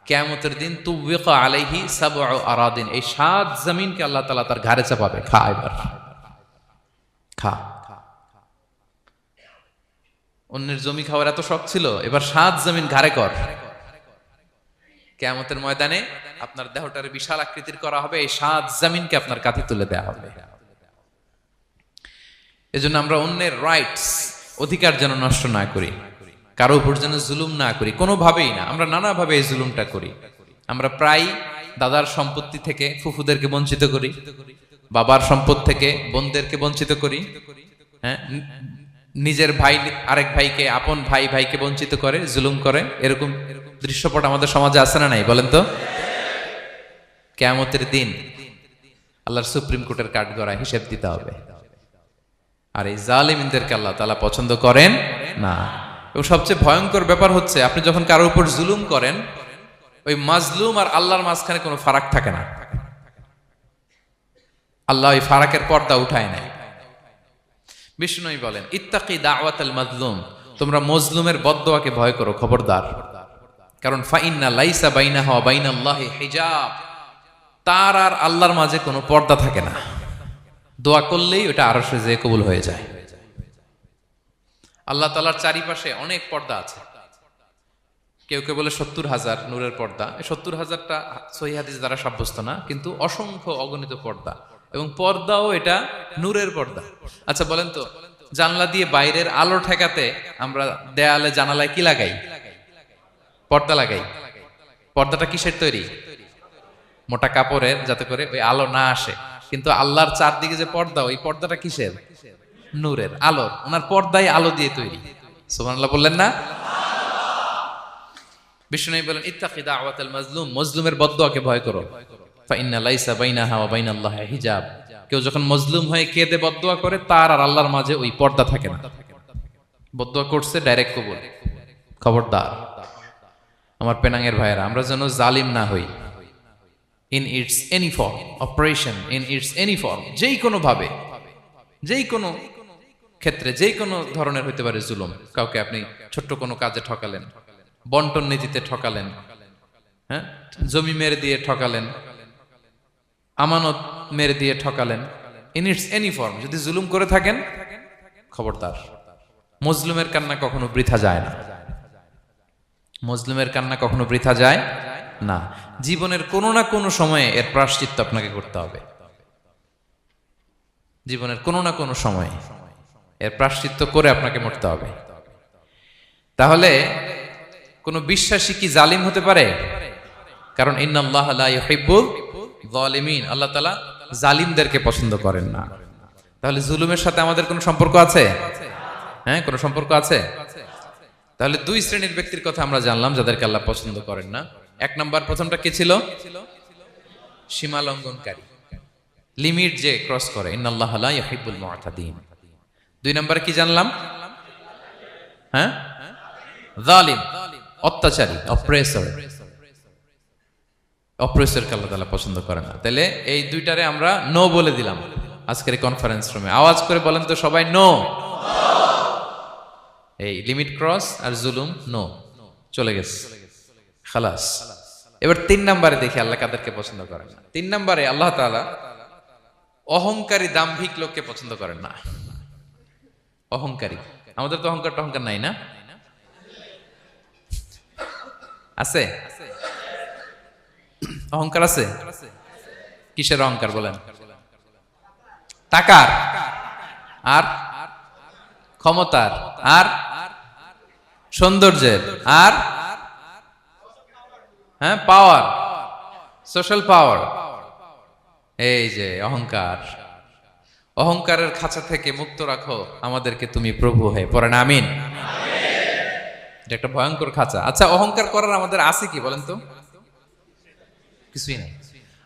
কিয়ামতের দিন তুবিকা আলাইহি সাবউ আরাদিন, এই 7 জমিনকে আল্লাহ তাআলা তার ঘাড়ে চাপাবে। খা, এবার খা। অন্যের জমি খাওয়ার এত শখ ছিল, এবার 7 জমিন ঘাড়ে কর। কিয়ামতের ময়দানে আপনার দেহটারে বিশাল আকৃতির করা হবে, এই 7 জমিনকে আপনার কাঁধে তুলে দেয়া হবে। এজন্য আমরা অন্যের রাইটস, অধিকার যেন নষ্ট না করি, কারো উপর যেন জুলুম না করি, কোনোভাবেই না। আমরা নানাভাবে এই জুলুমটা করি। আমরা প্রায় দাদার সম্পত্তি থেকে ফুফুদেরকে বঞ্চিত করি, বাবার সম্পদ থেকে বোনদেরকে বঞ্চিত করি। হ্যাঁ, নিজের ভাই আরেক ভাইকে, আপন ভাই ভাইকে বঞ্চিত করে, জুলুম করে। এরকম দৃশ্যপট আমাদের সমাজে আছে না নাই বলেন তো? কিয়ামতের দিন আল্লাহর সুপ্রিম কোর্টের কাঠগড়ায় হিসেব দিতে হবে। আর এই জালিমদেরকে আল্লাহ তাআলা পছন্দ করেন না। এবং সবচেয়ে ভয়ঙ্কর ব্যাপার হচ্ছে, আপনি যখন কারোর উপর জুলুম করেন, ওই মাজলুম আর আল্লাহর মাঝখানে কোনো ফারাক থাকে না। আল্লাহ ওই ফারাকের পর্দা উঠায় নাই। বিষ্ণু বলেন, ইত্তাকি দাওয়াতাল মাজলুম, তোমরা মজলুমের বদদোয়াকে ভয় করো, খবরদার। কারণ ফাইন্না লাইসা বাইনাহা ওয়া বাইনাল্লাহি হিজাব, তার আর আল্লাহর মাঝে কোনো পর্দা থাকে না। দোয়া করলেই ওটা আরশে যেয়ে কবুল হয়ে যায়। আল্লাহ তাআলার চারিপাশে অনেক পর্দা আছে। কেউ কেউ বলে 70,000 নূরের পর্দা। 70,000টা সহিহ হাদিস দ্বারা সাব্যস্ত না, কিন্তু অসংখ্য অগণিত পর্দা, এবং পর্দাও এটা নূরের পর্দা। আচ্ছা বলেন তো, জানলা দিয়ে বাইরের আলো ঠেকাতে আমরা দেয়ালে জানালায় কি লাগাই? পর্দা লাগাই। পর্দাটা কিসের তৈরি? মোটা কাপড়ের, যাতে করে ওই আলো না আসে। কিন্তু আল্লাহর চারদিকে যে পর্দা, ওই পর্দাটা কিসের? নূরের, আলোর। ওনার পর্দায় আলো দিয়ে তৈরি। সুবহানাল্লাহ বললেন না? বিষ্ণু বলেন, ইত্তাকি দাওয়াতাল মাজলুম, মজলুমের বদদোয়াকে ভয় করো। ফাইন্না লাইসা বাইনাহা ওয়া বাইনাল্লাহি হিজাব, কেউ যখন মজলুম হয়ে কেঁদে বদদোয়া করে, তার আর আল্লাহর মাঝে ওই পর্দা থাকে না। বদদোয়া করছে, ডাইরেক্ট কবুল। খবরদার আমার পেনাঙ্গের ভাইয়েরা, আমরা যেন জালিম না হই। In it's any form, operation in it's any form, যেই কোনো ভাবে, যেই কোনো ক্ষেত্রে, যেই কোনো ধরনের হইতে পারে জুলুম। কাউকে আপনি ছোট্ট কোনো কাজে ঠকালেন, বন্টন নীতিতে ঠকালেন, হ্যাঁ, জমি মেরে দিয়ে ঠকালেন, আমানত মেরে দিয়ে ঠকালেন, ইন ইটস এনি ফর্ম যদি জুলুম করে থাকেন, খবরদার, মজলুমের কান্না কখনো বৃথা যায় না। মজলুমের কান্না কখনো বৃথা যায় না। জীবনের কোনো না কোনো সময়ে এর প্রায়শ্চিত্ত আপনাকে করতে হবে। জীবনের কোনো না কোনো সময়ে এর প্রায়শ্চিত্ত করে আপনাকে মরতে হবে। তাহলে কোন বিশ্বাসী কি জালিম হতে পারে? কারণ ইন্নাল্লাহা লা ইউহিব্বুল যালিমিন, আল্লাহ তাআলা জালিমদেরকে পছন্দ করেন না। তাহলে জুলুমের সাথে আমাদের কোনো সম্পর্ক আছে? হ্যাঁ, কোনো সম্পর্ক আছে? তাহলে দুই শ্রেণীর ব্যক্তির কথা আমরা জানলাম যাদেরকে আল্লাহ পছন্দ করেন না। এক নাম্বার, প্রথমটা কে ছিল? সীমা লঙ্ঘনকারী, লিমিট যে ক্রস করে, ইন্নাল্লাহা লা ইউহিব্বুল মুআতাদিন। দুই নাম্বার কি জানলাম? হ্যাঁ, জালিম, অত্যাচারী, অপ্রেসরকে আল্লাহ তাআলা পছন্দ করেন না। তাহলে এই দুইটারে আমরা নো বলে দিলাম আজকের এই কনফারেন্স রুমে। আওয়াজ করে বলেন তো সবাই, নো। এই লিমিট ক্রস আর জুলুম, নো, চলে গেছে, খালাস। এবার তিন নাম্বারে দেখি আল্লাহ কাদেরকে পছন্দ করেন না। তিন নাম্বারে আল্লাহ তাআলা অহংকারী, দাম্ভিক লোককে পছন্দ করেন না। অহংকারী, আমাদের তো অহংকার টহংকার নাই না? আছে? অহংকার আছে? কিসের অহংকার বলেন? টাকার, আর ক্ষমতার, আর সৌন্দর্যের, আর হ্যাঁ পাওয়ার, সোশ্যাল পাওয়ার। এই যে অহংকার, অহংকারের খাঁচা থেকে মুক্ত রাখো আমাদেরকে তুমি প্রভু হয়ে, পড়েন আমিন। এটা একটা ভয়ঙ্কর খাঁচা। আচ্ছা, অহংকার করার আমাদের আছে কি বলেন তো? কিছুই নাই।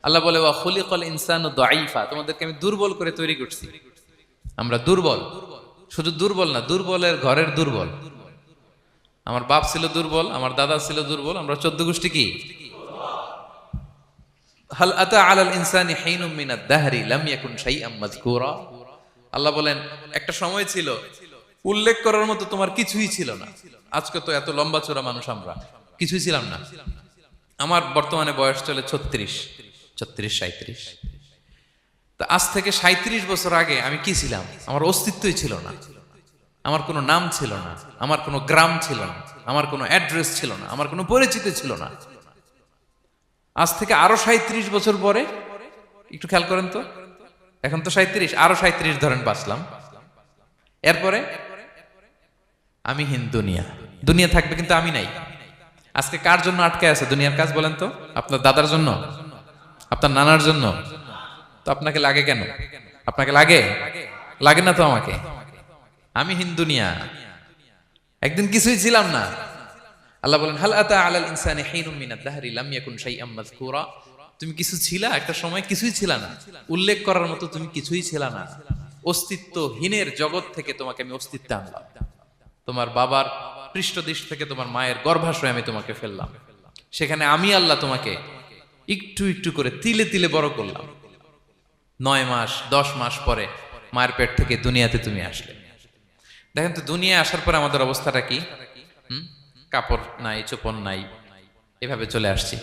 আল্লাহ বলে ওয়া খুলিকাল ইনসানু দাঈফা, তোমাদেরকে আমি দুর্বল করে তৈরি করছি। আমরা দুর্বল, শুধু দুর্বল না, দুর্বলের ঘরের দুর্বল। আমার বাপ ছিল দুর্বল, আমার দাদা ছিল দুর্বল, আমরা 14 গোষ্ঠী কি? হাল আতা আলাল ইনসানি হিনুম মিনাদ দাহরি লাম ইয়াকুন শাইআম মাযকুরা। আল্লাহ বলেন একটা সময় ছিল উল্লেখ করার মতো তোমার কিছুই ছিল না। আজকে তো এত লম্বা চড়া মানুষ, আমরা কিছুই ছিলাম না। আমার বর্তমানে বয়স চলে 36, 37। তো আজ থেকে 37 বছর আগে আমি কি ছিলাম? আমার অস্তিত্বই ছিল না, আমার কোনো নাম ছিল না, আমার কোনো গ্রাম ছিল না, আমার কোনো অ্যাড্রেস ছিল না, আমার কোনো পরিচিতি ছিল না। আজ থেকে আরো 37 বছর পরে একটু খেয়াল করেন তো, এখন তো 37, আরো 37 ধরেন বাঁচলাম। এরপরে আমি দুনিয়া, দুনিয়া থাকবে কিন্তু আমি নাই। আজকে কার জন্য আটকে আছে দুনিয়ার কাজ বলেন তো? আপনার দাদার জন্য, আপনার নানার জন্য। তো আপনাকে লাগে কেন? আপনাকে লাগে? লাগে না তো আমাকে। আমি দুনিয়া, একদিন কিছুই ছিলাম না। আল্লাহ বলেন হাল আতা আলাল ইনসানি হিনুম মিনাদ দাহরি লাম ইয়াকুন শাইআম মাযকুরা। তুমি কিছু ছিলা, একটা সময় কিছুই ছিলা না, উল্লেখ করার মতো তুমি কিছুই ছিলা না। অস্তিত্বহীনের জগৎ থেকে তোমাকে আমি অস্তিত্বে আনলাম। তোমার বাবার পৃষ্ঠদেশ থেকে তোমার মায়ের গর্ভাশয়ে আমি তোমাকে ফেললাম। সেখানে আমি আল্লাহ তোমাকে একটু একটু করে তিলে তিলে বড় করলাম। 9 মাস 10 মাস পরে মায়ের পেট থেকে দুনিয়াতে তুমি আসলে। দেখেন তো দুনিয়ায় আসার পরে আমাদের অবস্থাটা কি? কাপড় নাই, চোপড় নাই, এভাবে চলে আসছি।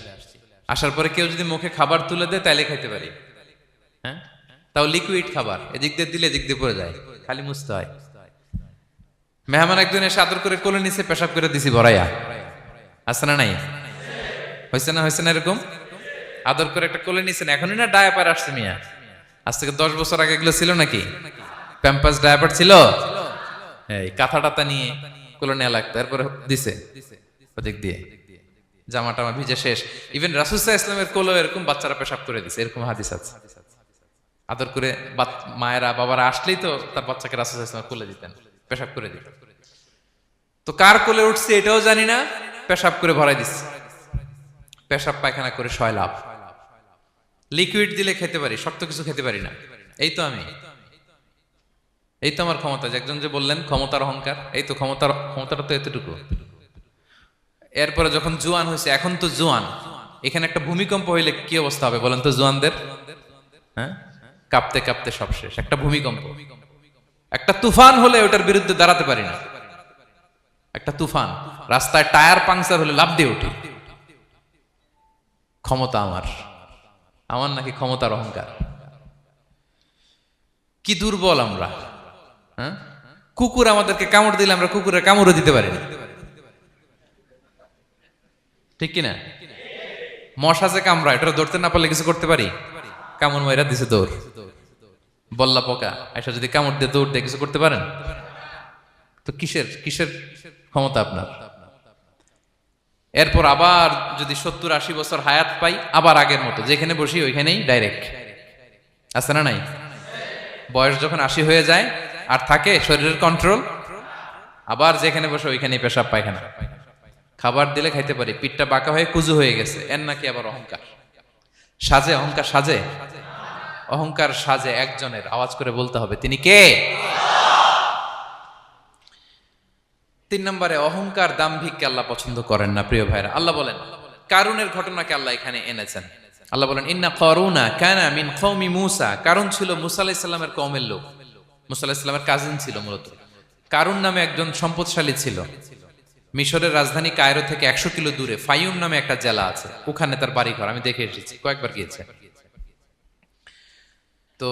আসার পরে কেউ যদি মুখে খাবার তুলে দেয় তাইলে খাইতে পারি, হ্যাঁ, তাও লিকুইড খাবার, এদিক দিয়ে দিলে এদিক দিয়ে পড়ে যায়, খালি মুছতে হয়। মেহমান একজন এসে আদর করে কোলে নিচে পেশাব করে দিছি ভরাইয়া, আছে না নাই? হয়েছে না, হয়েছে না? এরকম আদর করে একটা কোলে নিছেন, এখনই না ডায়াপার আসছে মিয়া। আজ থেকে 10 বছর আগে এগুলো ছিল নাকি? প্যাম্পাস ডায়াপার ছিল, এই কাঁথা টাতা নিয়ে কোলে নেওয়া লাগতো, এরপরে দিছে ওদিক দিয়ে, জামা টামা ভিজে শেষ। ইভেন রাসূল সাল্লাল্লাহু আলাইহি ওয়াসাল্লামের কোলে এরকম বাচ্চারা পেশাব করে দিছে, এরকম হাদিস আছে। আদর করে মায়েরা বাবারা আসলেই তো তার বাচ্চাকে রাসূল সাল্লাল্লাহু আলাইহি ওয়াসাল্লাম কোলে দিতেন, পেশাব করে দিতেন। তো কার কোলে উঠছে এটাও জানি না, পেশাব করে ভরাই দিচ্ছে। পেশাব পায়খানা করে সয়লাভ। লিকুইড দিলে খেতে পারি, শক্ত কিছু খেতে পারি না। এই তো আমি, এই তো আমার ক্ষমতা। একজন যে বললেন ক্ষমতার অহংকার, এই তো ক্ষমতাটা তো এতটুকু। এরপরে যখন জোয়ান হয়েছে, এখন তো জোয়ান, এখানে একটা ভূমিকম্প হইলে কি অবস্থা হবে বলেন তো জোয়ানদের? হ্যাঁ, কাঁপতে কাঁপতে সব শেষ। একটা ভূমিকম্প, একটা তুফান হলে ওটার বিরুদ্ধে দাঁড়াতে পারি না। একটা তুফান, রাস্তায় টায়ার পাংচার হলে লাফ দিয়ে উঠি। ক্ষমতা আমার, আমার নাকি ক্ষমতার অহংকার? কি দুর্বল আমরা! হ্যাঁ, কুকুর আমাদেরকে কামড় দিলে আমরা কুকুরের কামড়ও দিতে পারি না। ঠিক কিনা? মশা যে কামড়া, এটা ধরতে না পারলে কিছু করতে পারি? কামড় মাইরা দিছে দৌড়। বল্লা পোকা এসে যদি কামড় দিয়ে দৌড় দিয়ে কিছু করতে পারেন? তো কিসের কিসের ক্ষমতা আপনার? এরপর আবার যদি 70-80 বছর হায়াত পাই, আবার আগের মতো যেখানে বসি ওইখানেই ডাইরেক্ট। আছে না নাই? বয়স যখন 80 হয়ে যায় আর থাকে শরীরের কন্ট্রোল, আবার যেখানে বসে ওইখানেই পেশাব পায়খানা। খাবার দিলে খাইতে পারি, পিঠটা বাঁকা হয়ে কুজু হয়ে গেছে, এর নাকি আবার অহংকার সাজে? অহংকার সাজে? অহংকার সাজে একজনের, আওয়াজ করে বলতে হবে তিনি কে? 3 নম্বরে অহংকার দাম্ভিককে আল্লাহ পছন্দ করেন না। প্রিয় ভাইরা, আল্লাহ বলেন কারুনের ঘটনাকে আল্লাহ এখানে এনেছেন। আল্লাহ বলেন ইন্না কারুনা কানা মিন কওমি মূসা। কারুন ছিল মূসা আলাইহিস সালামের কওমের লোক। মূসা আলাইহিস সালামের কাজিন ছিল মূলত। কারুন নামে একজন সম্পদশালী ছিল। মিশরের রাজধানী কায়রো থেকে 100 কিলো দূরে ফাইউম নামে একটা জেলা আছে, ওখানে তার বাড়ি ঘর। আমি দেখে এসেছি, কয়েকবার গিয়েছে। তো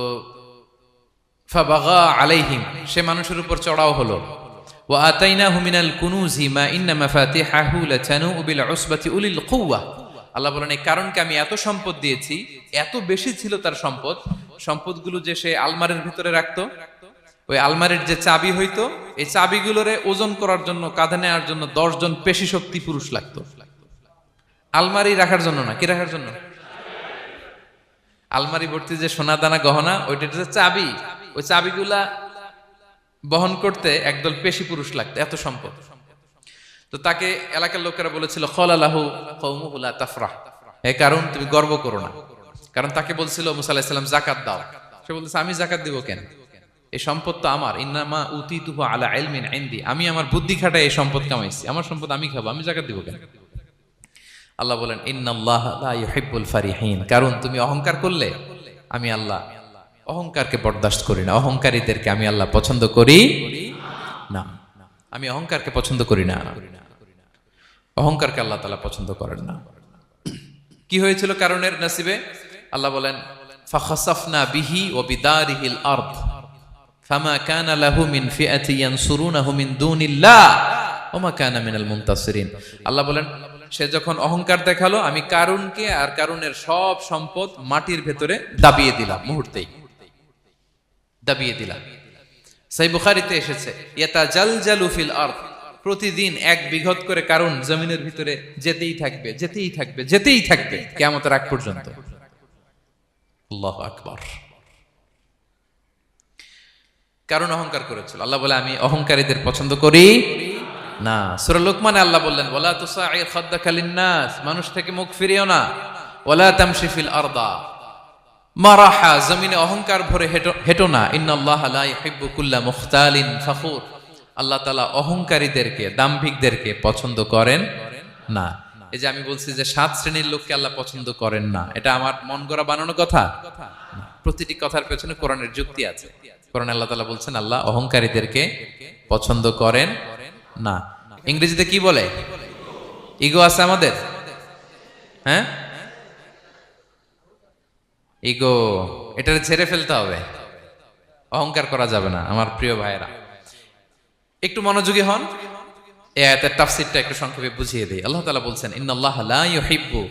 ফাবাগা আলাইহিম, সে মানুষের উপর চড়াও হলো। ওয়া আতাইনাহু মিনাল কুনুজি মা ইন্না মাফাতিহাহু লাতানু বিল উসবাতি উলিল কুওয়া। আল্লাহ বলেন এই কারণকে আমি এত সম্পদ দিয়েছি, এত বেশি ছিল তার সম্পদ, সম্পদগুলো যে সে আলমারির ভিতরে রাখতো, ওই আলমারির যে চাবি হইতো, এই চাবিগুলোরে ওজন করার জন্য, কাঁধে নেওয়ার জন্য 10 জন পেশি শক্তি পুরুষ লাগতো। আলমারি রাখার জন্য না, কি রাখার জন্য? আলমারি ভর্তি যে সোনা দানা গহনা, ওইটার যে চাবি, ওই চাবিগুলা বহন করতে একদল পেশি পুরুষ লাগতো, এত সম্পদ। তো তাকে এলাকার লোকেরা বলেছিল খলালাহু কওমুহু লা তাফরাহ, হে কারণ তুমি গর্ব করো না। কারণ তাকে বলছিল মুসা আলাইহিস সালাম যাকাত দাও, সে বলতেছে আমি যাকাত দিব কেন? এই সম্পদ তো আমার। ইন্নামা উতিতুহু আলা ইলমিন ইনদি, আমি আমার বুদ্ধি খাটায় এই সম্পদ কামাইছি, আমার সম্পদ আমি খাবো, আমি যাকাত দিব কেন? আল্লাহ বলেন ইন্নাল্লাহা লা ইউহিব্বুল ফারিহিন। কারণ তুমি অহংকার করলে আমি আল্লাহ অহংকারকে বরদাস্ত করি না, অহংকারীদেরকে আমি আল্লাহ পছন্দ করি না। আমি অহংকারকে পছন্দ করি না, অহংকারকে আল্লাহ তাআলা পছন্দ করেন না। কি হয়েছিল কারণের নসিবে? আল্লাহ বলেন ফাখাসাফনা বিহি ওয়া বিদারিহিল আরদ ফামা কানা লাহু মিন ফিআতি ইয়ানসুরুনাহু মিন দুনিল্লাহ ওয়া মা কানা মিনাল মুনতাসিরিন। আল্লাহ বলেন সে যখন অহংকার দেখালো, আমি কারুনকে আর কারুনের সব সম্পদ মাটির ভেতরে দাবিয়ে দিলাম, মুহূর্তেই দাবিয়ে দিলাম। সহিহ বুখারীতে এসেছে ইয়াতাজালজালু ফিল আরদ, প্রতিদিন 1 বিঘত করে কারুন জমিনের ভিতরে যেতেই থাকবে, যেতেই থাকবে, যেতেই থাকবে কিয়ামতের আগ পর্যন্ত। আল্লাহু আকবার। কারণ অহংকার করেছিল। আল্লাহ বলে আমি অহংকারীদের পছন্দ করি না। সূরা লুকমানে আল্লাহ বললেন ওয়ালা তুসাইর খাদ্দাকা লিন্নাস, মানুষ থেকে মুখ ফিরিও না। ওয়ালা তামশি ফিল আরদা মারাহা, জমিনে অহংকার ভরে হেঁটো না। ইন্নাল্লাহা লা ইউহিব্বু কুল্লা মুখতালিন ফখুর, আল্লাহ তাআলা অহংকারীদেরকে, দাম্ভিকদেরকে পছন্দ করেন না। এই যে আমি বলছি যে 7 শ্রেণীর লোককে আল্লাহ পছন্দ করেন না, এটা আমার মন গড়া বানানো কথা? প্রতিটি কথার পেছনে কোরআনের যুক্তি আছে। কোরআনে আল্লাহ তাআলা বলছেন আল্লাহ অহংকারীদেরকে পছন্দ করেন না। ইংরেজিতে কি বলে? ইগো আছে আমাদের, হ্যাঁ? ইগো, এটা ছেড়ে ফেলতে হবে, অহংকার করা যাবে না। আমার প্রিয় ভাইয়েরা, একটু মনোযোগী হন। এই আয়াতের তাফসীরটা একটু সংক্ষেপে বুঝিয়ে দেই। আল্লাহ তাআলা বলছেন ইন্নাল্লাহা লা ইউহিব্বু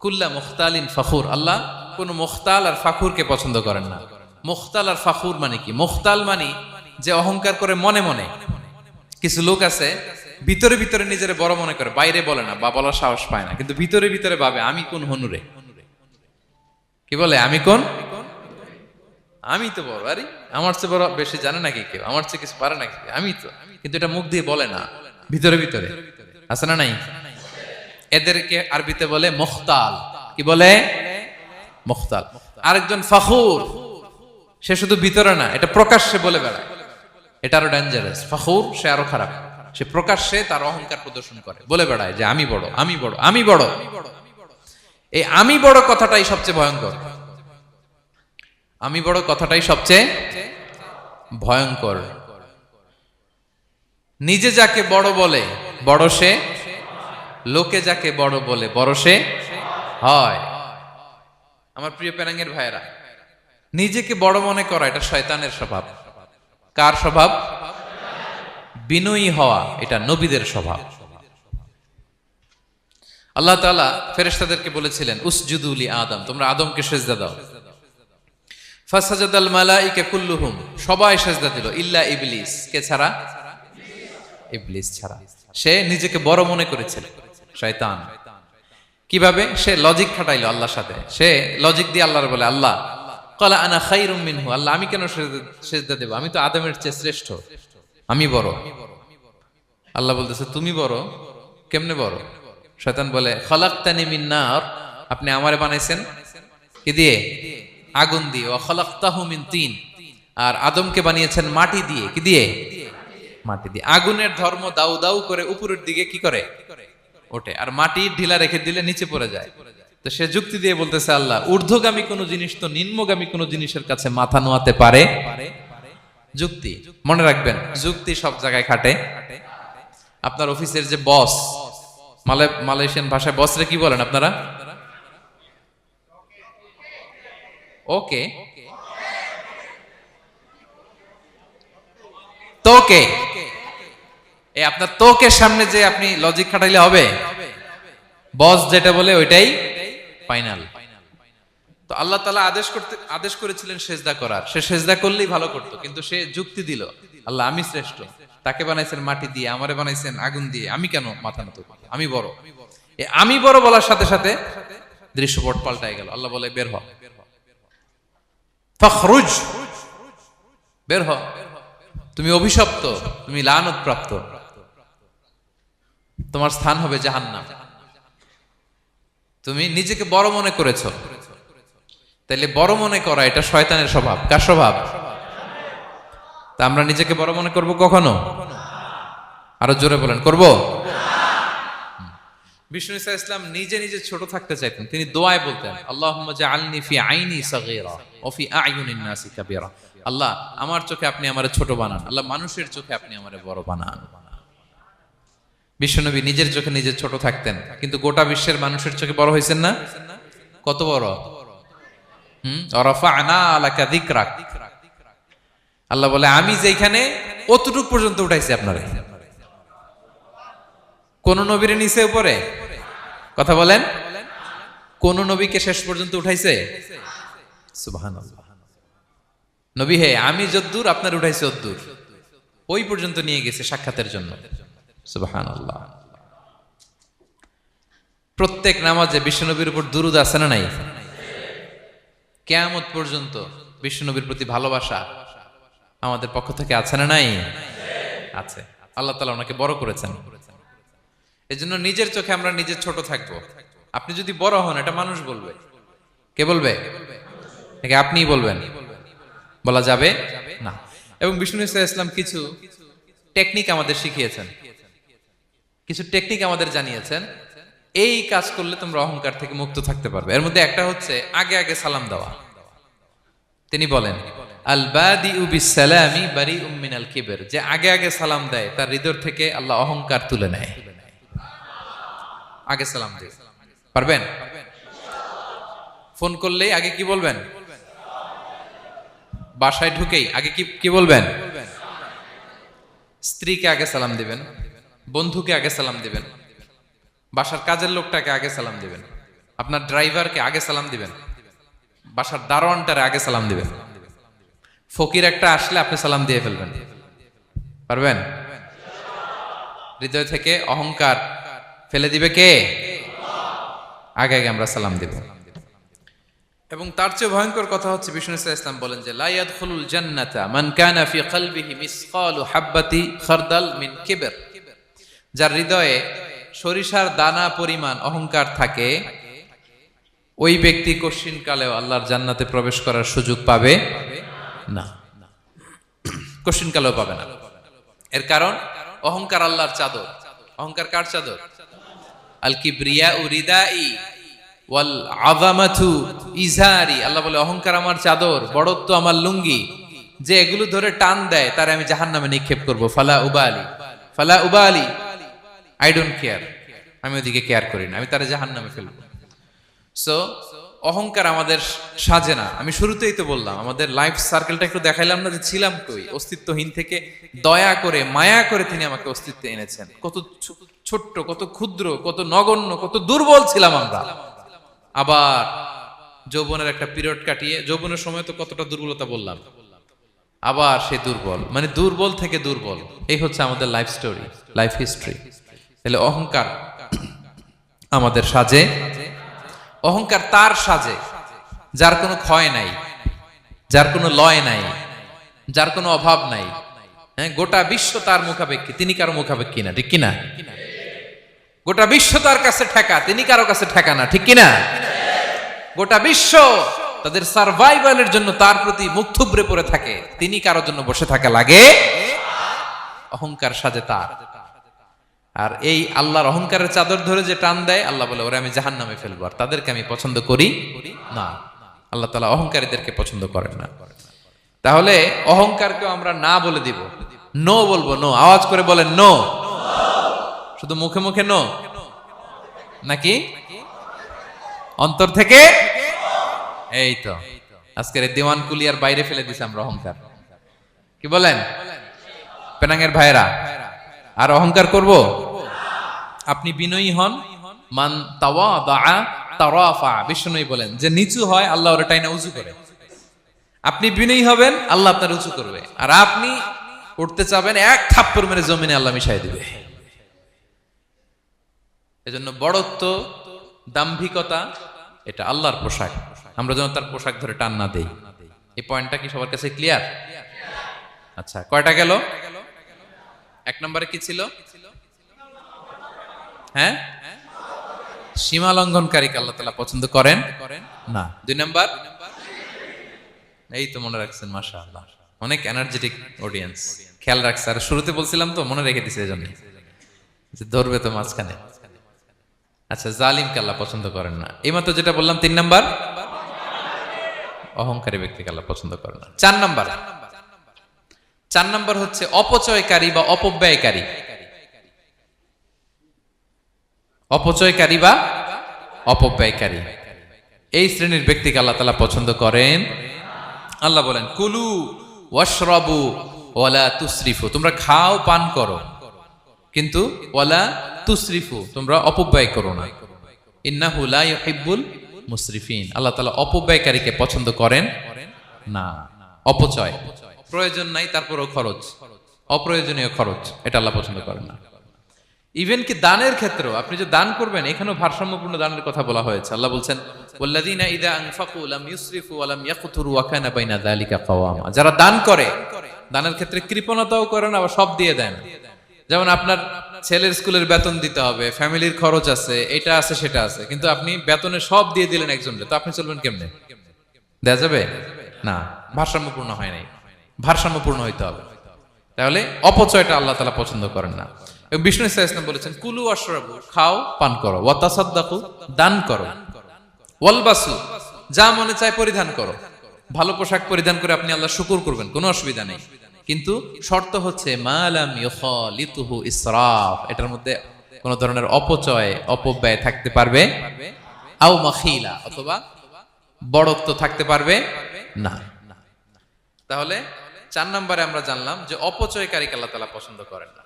কুল্লা মুখতালিন ফখুর, আল্লাহ কোন মুখতাল আর ফাখুরকে পছন্দ করেন না। মুখতাল আর ফাখুর মানে কি? মুখতাল মানে যে অহংকার করে মনে মনে। কিছু লোক আছে ভিতরে ভিতরে নিজের বড় মনে করে, বাইরে বলে না বা বলার সাহস পায় না, কিন্তু ভিতরে ভিতরে ভাবে আমি কোন হনুরে। কি বলে? আমি কোন? আমি তো বড়, আরে আমার চেয়ে বড় বেশি জানে নাকি কেউ? আমার চেয়ে কিছু পারে নাকি? আমি তো, কিন্তু এটা মুখ দিয়ে বলে না, ভিতরে ভিতরে আছে না নাই? এদেরকে আরবিতে বলে মুখতাল। কি বলে? মুখতাল। আরেকজন ফাখুর, সে শুধু ভিতরে না, এটা প্রকাশ্যে বলে বেড়ায়, এটা আরো ডেঞ্জারাস। ফাখুর সে আরো খারাপ, সে প্রকাশ্যে তার অহংকার প্রদর্শন করে, বলে বেড়ায় যে আমি বড়, আমি বড়, আমি বড়। এই আমি বড় কথাটাই সবচেয়ে ভয়ঙ্কর। আমি বড় কথাটাই সবচেয়ে ভয়ঙ্কর। নিজে যাকে বড় বলে বড় সে, লোকে যাকে বড় বলে বড় সে হয়। আমার প্রিয় পেনাঙ্গের ভাইয়েরা, নিজেকে বড় মনে করা এটা শয়তানের স্বভাব। কার স্বভাব? বিনয়ী হওয়া এটা নবীদের স্বভাব। আল্লাহ তাআলা ফেরেশতাদেরকে বলেছিলেন উসজুদু লি আদম, তোমরা আদমকে সিজদা দাও। ফাসাজাদাল মালাইকা কুল্লুহুম, সবাই সিজদা দিল ইল্লা ইবলিস, কে ছাড়া? ইবলিস ছাড়া। সে নিজেকে বড় মনে করেছিল, শয়তান। কিভাবে? সে লজিক খাটাইলো আল্লাহর সাথে। সে লজিক দিয়ে আল্লাহর বলে, আল্লাহ ক্বালা আনা খায়রুম মিনহু, আল্লাহ আমি কেন সিজদা দেব? আমি তো আদমের চেয়ে শ্রেষ্ঠ, আমি বড়। আল্লাহ বলতেছে তুমি বড়? কেমনে বড়? শয়তান বলে খলাকতানি মিন নার, আপনি আমারে বানাইছেন কি দিয়ে? আগুন দিয়ে। ওয়া খলাকতাহু মিন তিন, আর আদমকে বানিয়েছেন মাটি দিয়ে। কি দিয়ে? মাটি দিয়ে। আগুনের ধর্ম দাউ দাউ করে উপরের দিকে কি করে? ওঠে। আর মাটি ঢিলা রেখে দিলে নিচে পড়ে যায়। তো সে যুক্তি দিয়ে বলতেছে, আল্লাহ ঊর্ধ্বগামী কোন জিনিস তো নিম্নগামী কোন জিনিসের কাছে মাথা নোয়াতে পারে? যুক্তি, মনে রাখবেন, যুক্তি সব জায়গায় খাটে। আপনার অফিসের যে বস, মালয়েশিয়ান ভাষায় বসরে কি বলেন আপনারা? ওকে, তোকে। এই আপনার তোকের সামনে যে আপনি লজিক খাটাইলে হবে? বস যেটা বলে ওইটাই ফাইনাল। তো আল্লাহ তাআলা আদেশ করেছিলেন সেজদা করার। সে সেজদা করলেই ভালো করতো, কিন্তু সে যুক্তি দিল, আল্লাহ আমি শ্রেষ্ঠ, তাকে বানাইছেন মাটি দিয়ে, আমারে বানাইছেন আগুন দিয়ে, আমি কেন মাথা নত করব? আমি বড়। আমি বড় বলার সাথে সাথে দৃশ্যপট পাল্টাই গেল। আল্লাহ বলে বের হ, ফাখরুজ, বের হ, তুমি অভিশপ্ত, তুমি লানত প্রাপ্ত, তোমার স্থান হবে জাহান্নাম। তুমি নিজেকে বড় মনে করেছো, তাইলে বড় মনে করা এটা শয়তানের স্বভাব। কার স্বভাব? তা আমরা নিজেকে বড় মনে করব কখনো? আরো জোরে বলেন, করব? বিষ্ণু ঈসা ইসলাম নিজে নিজে ছোট থাকতে চাইতেন। তিনি দোয়ায় বলতেন, আল্লাহুম্মা জাআলনি ফি আইনি সাগীরা ওয়া ফি আ'য়ুনিন নাসি কাবীরা। আল্লাহ আমার চোখে আপনি আমারে ছোট বানান, আল্লাহ মানুষের চোখে আপনি আমারে বড় বানান। বিশ্বনবী নিজের চোখে নিজে ছোট থাকতেন, কিন্তু গোটা বিশ্বের মানুষের চোখে বড় হয়েছেন না? কত বড়? রাফা'না লাকা যিকরাক। আল্লাহ বলে আমি যেখানে অতটুক পর্যন্ত উঠাইছি আপনারে। কোন নবীর নিচে উপরে? কথা বলেন, কোন নবীকে শেষ পর্যন্ত উঠাইছে? সুবহানাল্লাহ। নবী হে আমি যদ্দূর আপনার উঠাইছে অদ্দূর, ওই পর্যন্ত নিয়ে গেছে সাক্ষাতের জন্য। সুবহানাল্লাহ। প্রত্যেক নামাজে বিশ্বনবীর উপর দুরূদ আছে না নাই? কিয়ামত পর্যন্ত বিশ্বনবীর প্রতি ভালোবাসা আমাদের পক্ষ থেকে আছে না নাই? আছে। আল্লাহ তাআলা ওনাকে বড় করেছেন। এজন্য নিজের চোখে আমরা নিজের ছোট থাকবো। আপনি যদি বড় হন, এটা মানুষ বলবে। কে বলবে? নাকি আপনিই বলবেন? বলা যাবে না। এবং বিষ্ণু ঈসা ইসলাম কিছু টেকনিক আমাদের শিখিয়েছেন, কিছু টেকনিক আমাদের জানিয়েছেন। এই কাজ করলে তোমরা অহংকার থেকে মুক্ত থাকতে পারবে। এর মধ্যে একটা হচ্ছে আগে আগে সালাম দেওয়া। তিনি বলেন, আল বাদিউ বিসসালামি বারিউম মিনাল কিবর, যে আগে আগে সালাম দেয় তার হৃদয় থেকে আল্লাহ অহংকার তুলে নেয়। আগে সালাম দিয়ে পারবেন? ফোন করলেই আগে কি বলবেন? বাসায় ঢুকেই আগে কি বলবেন? স্ত্রীকে আগে সালাম দিবেন, বন্ধুকে আগে সালাম দিবেন, বাসার কাজের লোকটাকে আগে সালাম দিবেন, আপনার ড্রাইভারকে আগে সালাম দিবেন, বাসার দারোয়ানটারে আগে সালাম দিবেন। ফকির একটা আসলে আপনি সালাম দিয়ে ফেলবেন। পারবেন? হৃদয় থেকে অহংকার ফেলে দিবে কে? আগে আগে আমরা সালাম দিব। এবং তার চেয়ে ভয়ঙ্কর কথা হচ্ছে বিষ্ণু ইসলাম বলেন যে লা ইয়াদখুলুল জান্নাতা মান কানা ফি কলবিহি মিসকালু হাববাতি খারদাল মিন কিবর, যার হৃদয়ে সরিষার দানা পরিমাণ অহংকার থাকে, ওই ব্যক্তি কশিনকালেও আল্লাহর জান্নাতে প্রবেশ করার সুযোগ পাবে না। কশিনকালেও পাবে না। এর কারণ অহংকার আল্লাহর চাদর। অহংকার কার চাদর? আল কিবরিয়া রিদাই ওয়াল আযামাতু ইজারি। আল্লাহ বলে অহংকার আমার চাদর, বড়ত্ব আমার লুঙ্গি। যে এগুলো ধরে টান দেয় তারে আমি জাহান্নামে নিক্ষেপ করব। ফালা উবালি, আই ডোন্ট কেয়ার, আমি ওদিকে কেয়ার করি না, আমি তারে জাহান্নামে ফেলবো। সো অহংকার আমাদের সাজে না। আমি শুরুতেই তো বললাম, আমাদের লাইফ সার্কেলটা একটু দেখাইলাম না যে ছিলাম কই, অস্তিত্বহীন থেকে দয়া করে মায়া করে তিনি আমাকে অস্তিত্বে এনেছেন। কত ছোট্ট, কত ক্ষুদ্র, কত নগণ্য, কত দুর্বল ছিলাম আমরা। আবার যৌবনের একটা পিরিয়ড কাটিয়ে, যৌবনের সময় তো কতটা দুর্বলতা বললাম, আবার সে দুর্বল, মানে দুর্বল থেকে দুর্বল। এই হচ্ছে আমাদের লাইফ স্টোরি, লাইফ হিস্ট্রি। তাহলে অহংকার আমাদের সাজে, অহংকার তার সাজে যার কোনো ক্ষয় নাই, যার কোনো লয় নাই, যার কোনো অভাব নাই। হ্যাঁ, গোটা বিশ্ব তার মুখাপেক্ষী, তিনি কারো মুখাপেক্ষী না, ঠিক কিনা? গোটা বিশ্ব তার কাছে ঠেকা, তিনি কারো কাছে ঠেকা না, ঠিক কিনা? গোটা বিশ্ব তাদের সার্ভাইভালের জন্য তার প্রতি মুখ থুবড়ে পড়ে থাকে, তিনি কারোর জন্য বসে থাকা লাগে। অহংকার সাজে তার। আর এই আল্লাহর অহংকারের চাদর ধরে যে টান দেয়, আল্লাহ বলে ওরা আমি জাহান্নামে ফেলবো, আর তাদেরকে আমি পছন্দ করি না। আল্লাহ তাআলা অহংকারীদেরকে পছন্দ করেন না। তাহলে অহংকারকে আমরা না বলে দিব, নো বলবো, নো। আওয়াজ করে বলেন নো। শুধু মুখে মুখে নো নাকি অন্তর থেকে? এই তো আজকের দিওয়ান কুলিয়ার বাইরে ফেলে দিছে আমরা অহংকার। কি বলেন পেনাঙ্গের ভাইরা? আর অহংকার করব? আপনি বিনয়ী হন। মান তাওয়াদা তারাফা, বিষ্ণুই বলেন যে নিচু হয় আল্লাহ ওরে টাইনা উঁচু করে। আপনি বিনয়ী হবেন, আল্লাহ আপনার উঁচু করবে। আর আপনি উঠতে চাবেন, এক থাপ্পড় মেরে জমিনে আল্লাহ মিশাই দিবে। এজন্য বড়ত্ব, দাম্ভিকতা এটা আল্লাহর পোশাক, আমরা যেন তার পোশাক ধরে টান না দেই। এই পয়েন্টটা কি সবার কাছে ক্লিয়ার? আচ্ছা, কয়টা গেল? এক নম্বরে কি ছিল? হ্যাঁ, সীমা লঙ্ঘনকারীকে আল্লাহ তাআলা পছন্দ করেন না। দুই নাম্বার, এই তো মনে রাখছেন, মাশাআল্লাহ, অনেক এনার্জেটিক অডিয়েন্স, খেয়াল রাখছে। আর শুরুতে বলছিলাম তো, মনে রেখে দিছে এজন্য যে ধরবে তো মাঝখানে। আচ্ছা, জালিমকে আল্লাহ পছন্দ করেন না। এইমাত্র যেটা বললাম, তিন নাম্বার, অহংকারী ব্যক্তিকে আল্লাহ পছন্দ করেন না। চার নাম্বার হচ্ছে অপচয়কারী বা অপব্যয়কারী। অপচয়কারী বা অপব্যয়কারী, এই শ্রেণীর ব্যক্তিকে আল্লাহ তাআলা পছন্দ করেন। আল্লাহ বলেন কুলু ওয়াশরাবু ওয়ালা তুসরিফু, তোমরা খাও পান করো, কিন্তু ওয়ালা তুসরিফু, তোমরা অপব্যয় করো না। ইন্নাহু লা ইউহিব্বুল মুসরিফিন, আল্লাহ তাআলা অপব্যয়কারীকে পছন্দ করেন না। অপচয়, প্রয়োজন নাই তারপরও খরচ, অপ্রয়োজনীয় খরচ, এটা আল্লাহ পছন্দ করেন না। ইভেন কি দানের ক্ষেত্রেও, আপনি যে দান করবেন, এখানেও ভারসাম্যপূর্ণ দানের কথা বলা হয়েছে। আল্লাহ বলছেন ওয়াল্লাযীনা ইযা আনফাকু লাম ইউসরিফু ওয়া লাম ইয়াকতুরু ওয়া কানা বাইনা যালিকা কাওয়ামা, যারা দান করে, দানের ক্ষেত্রে কৃপণতাও করে না, আবার সব দিয়ে দেন। যেমন আপনার ছেলের স্কুলের বেতন দিতে হবে, ফ্যামিলির খরচ আছে, এটা আছে সেটা আছে, কিন্তু আপনি বেতনে সব দিয়ে দিলেন একজনকে, তো আপনি চলবেন কেমনে? দেয়া যাবে না, ভারসাম্যপূর্ণ হয় নাই। ভারসাম্যপূর্ণ হইতে হবে। তাহলে অপচয়টা আল্লাহ তাআলা পছন্দ করেন না। বিষ্ণু ইসা ইসলাম বলেছেন কুলু ওয়াশরাবু, খাও পান করো, ওয়া তাসাদ্দাকু, দান করো, ওয়ালবাসু, যা মনে চায় পরিধান করো। ভালো পোশাক পরিধান করে আপনি আল্লাহ শুকর করবেন, কোনো অসুবিধা নেই। কিন্তু শর্ত হচ্ছে মালাম ইউখালিতুহু ইসরাফ, এটার মধ্যে কোন ধরনের অপচয়, অপব্যয় থাকতে পারবে, আও মাখিলা, অথবা বড়ত্ব থাকতে পারবে না। তাহলে 4 নম্বরে আমরা জানলাম যে অপচয়কারীকে আল্লাহ তাআলা পছন্দ করেন না।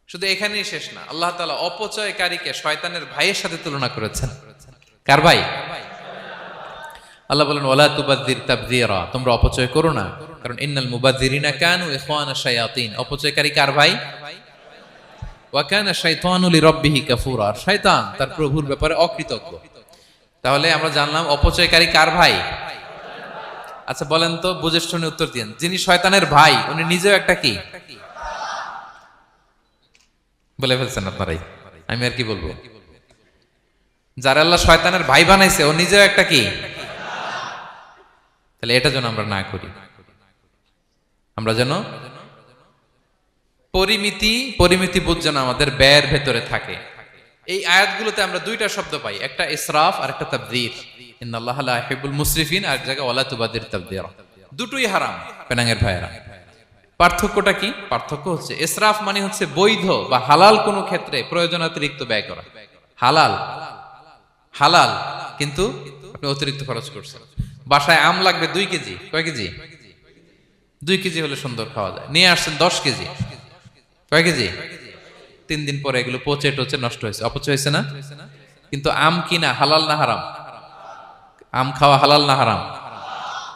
শুধু এখানেই শেষ না, আল্লাহ তাআলা অপচয়কারীকে শয়তানের ভাইয়ের সাথে তুলনা করেছেন। কার ভাই? আল্লাহ বলেন ওয়ালা তুবাযযির তাবযীরা, তোমরা অপচয় করো না, কারণ ইন্নাল মুবাযযিরিনা কানু ইখওয়ানা শায়াতিন, অপচয়কারী কার ভাই? ওয়া কানা শাইতানু লিরাব্বিহি কাফুরা, শয়তান তার প্রভুর ব্যাপারে অকৃতজ্ঞ। তাহলে আমরা জানলাম অপচয়কারী কার ভাই? আচ্ছা বলেন তো, বুঝে শুনে উত্তর দিন। যিনি শয়তানের ভাই, উনি নিজেও একটা কি? বলে ফেলছেন আপনারাই, আমি আর কি বলবো। যারা আল্লাহ শয়তানের ভাই বানাইছে, ও নিজেও একটা কি? তাহলে এটা যেন আমরা না করি। আমরা যেন পরিমিতি বোধ যেন আমাদের ব্যয়ের ভেতরে থাকে। এই আয়াতগুলোতে আমরা দুইটা শব্দ পাই, একটা ইসরাফ আর একটা তাবযীর। ইন্নাল্লাহা লা ইউহিব্বুল মুসরিফিন, আর জায়গা ওয়ালা তুবাযযির তাবযীরা। দুটোই হারাম পেনাঙ্গের ভাইয়েরা। পার্থক্যটা কি? পার্থক্য হচ্ছে ইসরাফ মানে হচ্ছে বৈধ বা হালাল কোনো ক্ষেত্রে প্রয়োজনাতিরিক্ত ব্যয় করা। হালাল হালাল, কিন্তু আপনি অতিরিক্ত খরচ করছেন। বাসায় আম লাগবে 2 কেজি, কয় কেজি? 2 কেজি হলে সুন্দর খাওয়া যায়। নিয়ে আসছেন 10 কেজি, কয় কেজি? 3 দিন পরে এগুলো পচে টচে নষ্ট হয়েছে, অপচয় হয়েছে না? কিন্তু আম কিনা হালাল না হারাম? আম খাওয়া হালাল না হারাম?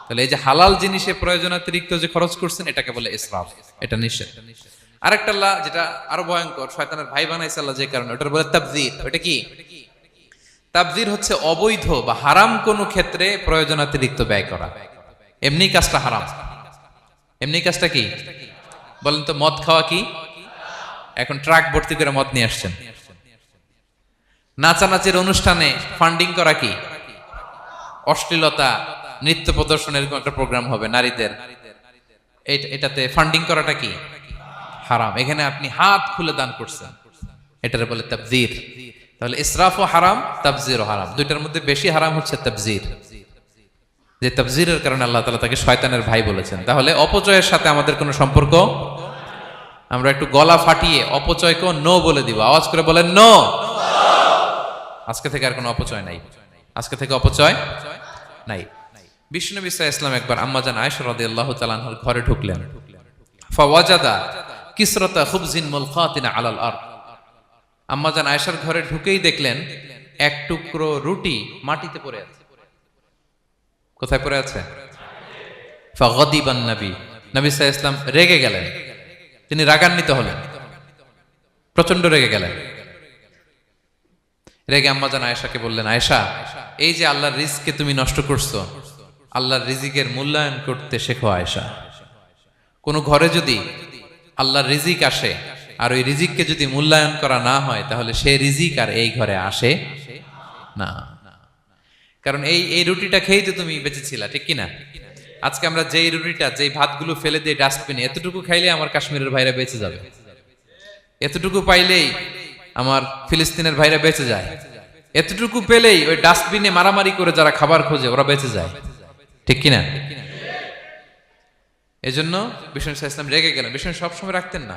তাহলে এই যে হালাল জিনিসে প্রয়োজনাতিরিক্ত যে খরচ করছেন এটাকে বলে ইসরাফ, এটা নিষেধ। আরেকটা আল্লাহ যেটা আরো ভয়ঙ্কর, শয়তানের ভাই বানাইছে আল্লাহ যে কারণে, ওটার বলে তাবযীর। ওটা কি? তাবযীর হচ্ছে অবৈধ বা হারাম কোন ক্ষেত্রে প্রয়োজনাতিরিক্ত ব্যয় করা। এমনি কাজটা হারাম। এমনি কাজটা কি বলেন তো? মদ খাওয়া কি? এখন ট্রাক ভর্তি করে মদ নিয়ে আসছেন। নাচানাচির অনুষ্ঠানে ফান্ডিং করা কি? অশ্লীলতা, নৃত্য প্রদর্শনের এরকম একটা প্রোগ্রাম হবে নারীদের, এটাতে ফান্ডিং করাটা কি? হারাম। এখানে আপনি হাত খুলে দান করছেন, এটারে বলে তাবযীর। তাহলে ইসরাফও হারাম, তাবযীরও হারাম। দুইটার মধ্যে বেশি হারাম হচ্ছে তাবযীর। যে তাবযীরের কারণে আল্লাহ তাআলা তাকে শয়তানের ভাই বলেছেন। তাহলে অপচয়ের সাথে আমাদের কোনো সম্পর্ক? আমরা একটু গলা ফাটিয়ে অপচয়কে নো বলে দিব। আওয়াজ করে বলেন নো। আজকে থেকে আর কোনো অপচয় নাই। আজকে থেকে অপচয় নাই। বিশ্বনবী সাল্লাল্লাহু আলাইহি ওয়াসাল্লাম একবার আম্মাজান আয়েশা রাদিয়াল্লাহু তাআলা আনহার ঘরে ঢুকলেন। ফাওয়াজাদা কিসরাতা খুবজিন মুলকাতিন আলাল আরদ। আম্মাজান আয়েশার ঘরে ঢুকেই দেখলেন এক টুকরো রুটি মাটিতে পড়ে আছে। কোথায় পড়ে আছে? ফাগাদিবান নবী, নবী সাল্লাল্লাহু আলাইহি ওয়াসাল্লাম রেগে গেলেন। তিনি রাগান্বিত হলেন, প্রচন্ড রেগে গেলেন। রেগে আম্মাজান আয়েশাকে বললেন, আয়েশা, এই যে আল্লাহর রিজকে তুমি নষ্ট করছো, আল্লাহর রিজিকের মূল্যায়ন করতে শেখো আয়েশা। কোন ঘরে যদি আল্লাহর রিজিক আসে আর ওই রিজিককে যদি মূল্যায়ন করা না হয়, তাহলে সে রিজিক আর এই ঘরে আসে না। কারণ এই রুটিটা খেয়েই তো তুমি বেঁচেছিলা, ঠিক কিনা? আজকে আমরা যেই রুটিটা, যেই ভাতগুলো ফেলে দিয়ে ডাস্টবিনে, এতটুকু খাইলে আমার কাশ্মীরের ভাইরা বেঁচে যাবে, এতটুকু পাইলেই আমার ফিলিস্তিনের ভাইরা বেঁচে যায়, এতটুকু পেলেই ওই ডাস্টবিনে মারামারি করে যারা খাবার খোঁজে ওরা বেঁচে যায়, ঠিক কিনা? এজন্য বিষ্ণু সাল্লাল্লাহু আলাইহি ওয়াসাল্লাম রেগে গেলেন। বিষ্ণু সবসময় রাখতেন না।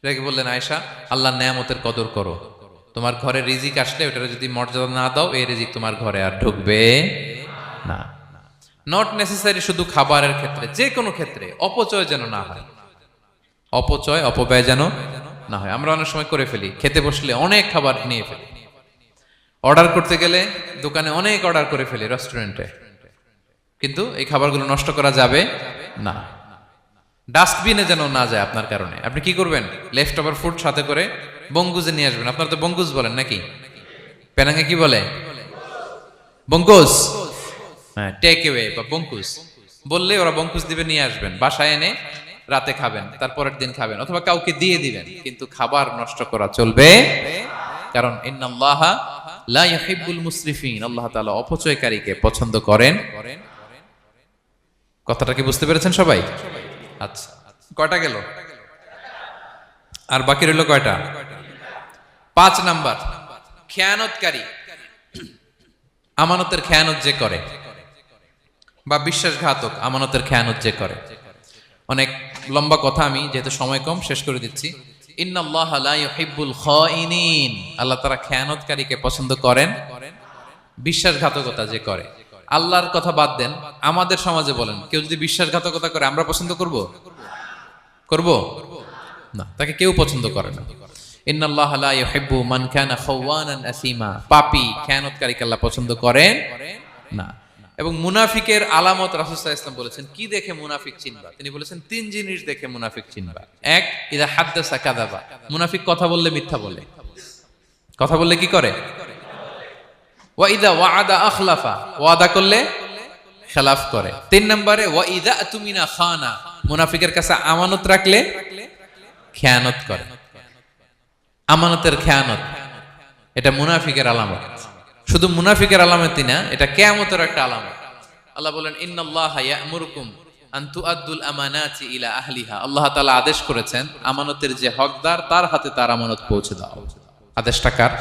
রেগে বললেন, আয়েশা, আল্লাহর নেয়ামতের কদর করো। তোমার ঘরে রিজিক আসলে ওটার যদি মর্যাদা না দাও, এই রিজিক তোমার ঘরে আর ঢুকবে না। নট নেসেসারি শুধু খাবারের ক্ষেত্রে, যে কোনো ক্ষেত্রে অপচয় যেন না হয়। অপচয়, অপব্যয় যেন না হয়। আমরা অনেক সময় করে ফেলি, খেতে বসলে অনেক খাবার নিয়ে ফেলি, অর্ডার করতে গেলে দোকানে অনেক অর্ডার করে ফেলি, রেস্টুরেন্টে, কিন্তু এই খাবারগুলো নষ্ট করা যাবে না। ডাস্টবিনে যেন না যায় আপনার কারণে। আপনি কি করবেন? লেফট ওভার ফুড সাথে করে বঙ্গুজে নিয়ে আসবেন। আপনারা তো বঙ্গুজ বলেন নাকি? পেনাঙ্গে কি বলে? বঙ্কুজ। হ্যাঁ, টেক অ্যাওয়ে বা বঙ্কুজ বললে ওরা বঙ্কুজ দিবে, নিয়ে আসবেন, বাসায় এনে রাতে খাবেন, তারপরের দিন খাবেন, অথবা কাউকে দিয়ে দিবেন। কিন্তু খাবার নষ্ট করা চলবে, কারণ ইন্নাল্লাহা লা ইউহিব্বুল মুসরিফিন, আল্লাহ তাআলা অপচয়কারীকে পছন্দ করেন। কথাটা কি বুঝতে পেরেছেন সবাই? আচ্ছা, কয়টা গেল? আর বাকি রইল কয়টা? 5 নাম্বার, খেয়ানতকারী। আমানতের খেয়ানত যে করে, বা বিশ্বাসঘাতক, আমানতের খেয়ানত যে করে। অনেক লম্বা কথা, আমি যেহেতু সময় কম শেষ করে দিচ্ছি। ইন্নাল্লাহা লা ইউহিব্বুল খাইনিন, আল্লাহ তাআলা খেয়ানতকারীকে পছন্দ করেন। বিশ্বাসঘাতকতা যে করে, আল্লাহর কথা বাদ দেন, আমাদের সমাজে বলেন, কেউ যদি বিশ্বাসঘাতকতা করে আমরা পছন্দ করব? করব না, তাকে কেউ পছন্দ করে না। ইন্নাল্লাহা লা ইউহিব্বু মান কানা খাওয়ানান আসিমা, পাপী খেয়ানতকারীকে আল্লাহ পছন্দ করেন না। এবং মুনাফিকের আলামত রাসূল সাল্লাল্লাহু আলাইহি ওয়াসাল্লাম বলেছেন, কি দেখে মুনাফিক চিনবা? তিনি বলেছেন 3 জিনিস দেখে মুনাফিক চিনবা। 1, ইযা হাদ্দাসা কাযাবা, মুনাফিক কথা বললে মিথ্যা বলে। কথা বললে কি করে? ওয়া ইযা ওয়াআদা আখলাফা, ওয়াদা করলে খেলাফ করে। 3 নম্বরে ওয়া ইযা আতুমিনা খানা, মুনাফিকের কাছে আমানত রাখলে খেয়ানত করে। আমানতের খেয়ানত, এটা মুনাফিকের আলামত। শুধু মুনাফিকের আলামতই না, এটা কিয়ামতের একটা আলামত। আল্লাহ বলেন, ইন্নাল্লাহা ইয়া'মুরুকুম আন তুআদ্দুল আমানাতি ইলা আহলিহা, আল্লাহ তাআলা আদেশ করেছেন আমানতের যে হকদার তার হাতে তার আমানত পৌঁছে দাও। আদেশটা কার?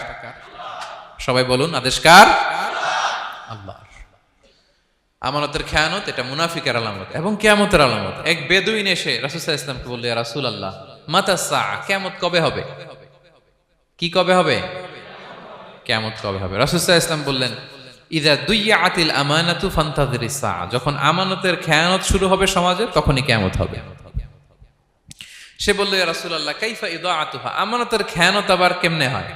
সবাই বলুন, আদেশ কার? আল্লাহর। আমানতের খেয়ানত এটা মুনাফিকের আলামত এবং কিয়ামতের আলামত। এক বেদুইন এসে রাসূল সাল্লাল্লাহু আলাইহি ওয়াসাল্লামকে বলল, ইয়া রাসূলুল্লাহ, মাতা সাআ, কিয়ামত কবে হবে? কি কবে হবে? কিয়ামত কবে হবে? রাসূল সাল্লাল্লাহু আলাইহি ওয়াসাল্লাম বললেন, ইযা দুইয়াতিল আমানাতু ফান্তাযিরিস সাআ, যখন আমানতের খেয়ানত শুরু হবে সমাজে, তখনই কিয়ামত হবে। সে বলল, ইয়া রাসূলুল্লাহ কাইফা ইদাআতুহা, আমানতের খেয়ানত আবার কেমনে হয়?